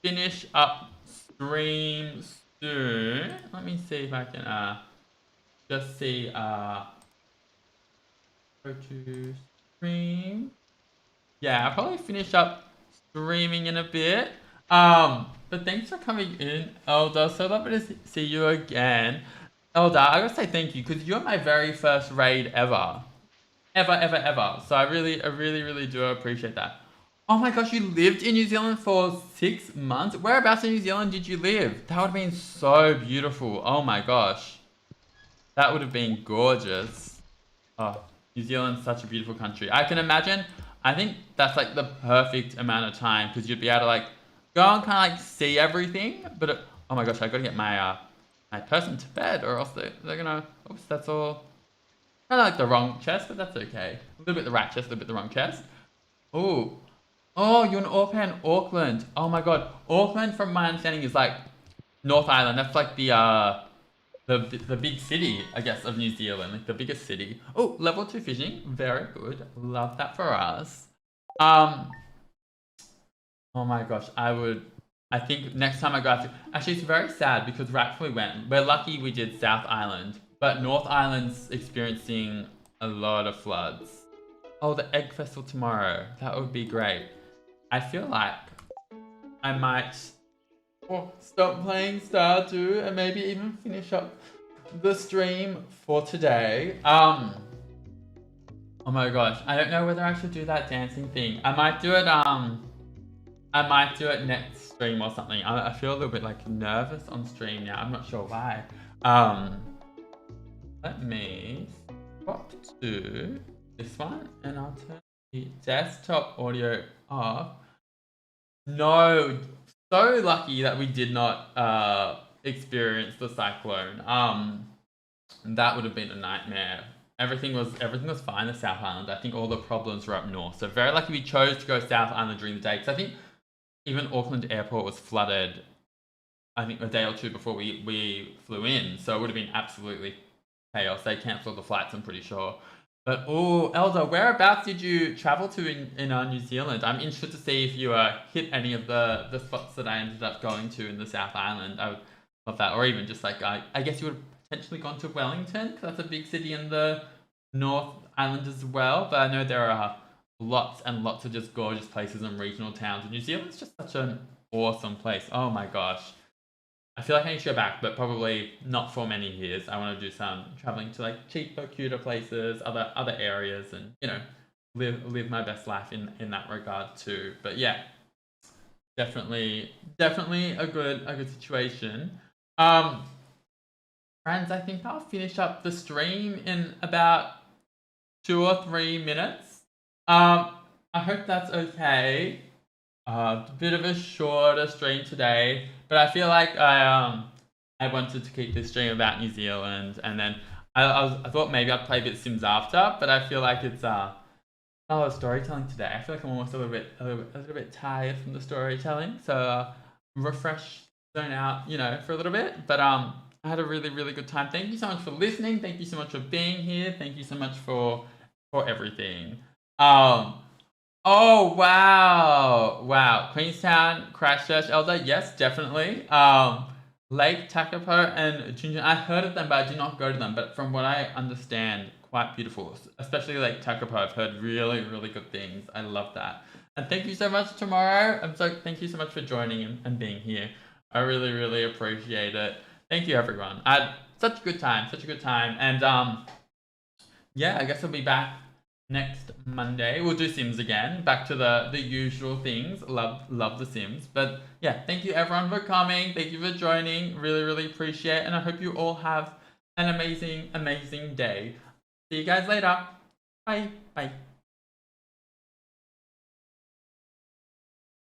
finish up stream soon. Let me see if I can just see go to stream. Yeah, I'll probably finish up streaming in a bit. But thanks for coming in, Elda. So lovely to see you again. Elda, I gotta say thank you because you're my very first raid ever. Ever. So I really do appreciate that. Oh my gosh, you lived in New Zealand for 6 months? Whereabouts in New Zealand did you live? That would have been so beautiful. Oh my gosh. That would have been gorgeous. Oh, New Zealand's such a beautiful country. I can imagine, I think that's like the perfect amount of time because you'd be able to like go and kind of like see everything. But oh my gosh, I gotta get my my person to bed or else they're gonna, oops, that's all. Kind of like the wrong chest, but that's okay. A little bit the right chest, a little bit the wrong chest. Oh. Oh, you're in Auckland. Oh my god. Auckland, from my understanding, is like North Island. That's like the big city, I guess, of New Zealand. Like the biggest city. Oh, level 2 fishing. Very good. Love that for us. Oh my gosh. I think next time I go out to... Actually, it's very sad because right before we went, we're lucky we did South Island. But North Island's experiencing a lot of floods. Oh, the Egg Festival tomorrow. That would be great. I feel like I might stop playing Stardew and maybe even finish up the stream for today. Oh my gosh, I don't know whether I should do that dancing thing. I might do it next stream or something. I feel a little bit like nervous on stream now. I'm not sure why. Let me swap to this one and I'll turn the desktop audio off. No, so lucky that we did not experience the cyclone. That would have been a nightmare. Everything was fine in the South Island. I think all the problems were up north. So very lucky we chose to go South Island during the day because I think even Auckland Airport was flooded. I think a day or two before we flew in, so it would have been absolutely chaos. They cancelled the flights, I'm pretty sure. But oh, Elder, whereabouts did you travel to in New Zealand? I'm interested to see if you hit any of the spots that I ended up going to in the South Island. I would love that, or even just like I guess you would have potentially gone to Wellington because that's a big city in the North Island as well. But I know there are lots and lots of just gorgeous places and regional towns. And New Zealand's just such an awesome place. Oh my gosh. I feel like I need to go back, but probably not for many years. I want to do some traveling to like cheaper, cuter places, other areas, and live my best life in that regard too. But yeah, definitely a good situation. Friends, I think I'll finish up the stream in about 2 or 3 minutes. I hope that's okay. A bit of a shorter stream today, but I feel like I wanted to keep this stream about New Zealand, and then I thought maybe I'd play a bit Sims after, but I feel like it's storytelling today. I feel like I'm almost a little bit tired from the storytelling, so refresh, zone out, for a little bit. But I had a really good time. Thank you so much for listening. Thank you so much for being here. Thank you so much for everything. Oh wow! Queenstown, Christchurch, Elder. Yes, definitely. Lake Takapo and Junjun. I heard of them, but I did not go to them. But from what I understand, quite beautiful. Especially Lake Takapo. I've heard really good things. I love that. And thank you so much, Tomorrow. Thank you so much for joining and being here. I really appreciate it. Thank you, everyone. I had such a good time. And yeah, I guess I'll be back next Monday. We'll do Sims again. Back to the usual things. Love the Sims. But yeah, thank you everyone for coming. Thank you for joining. Really appreciate it. And I hope you all have an amazing day. See you guys later. Bye.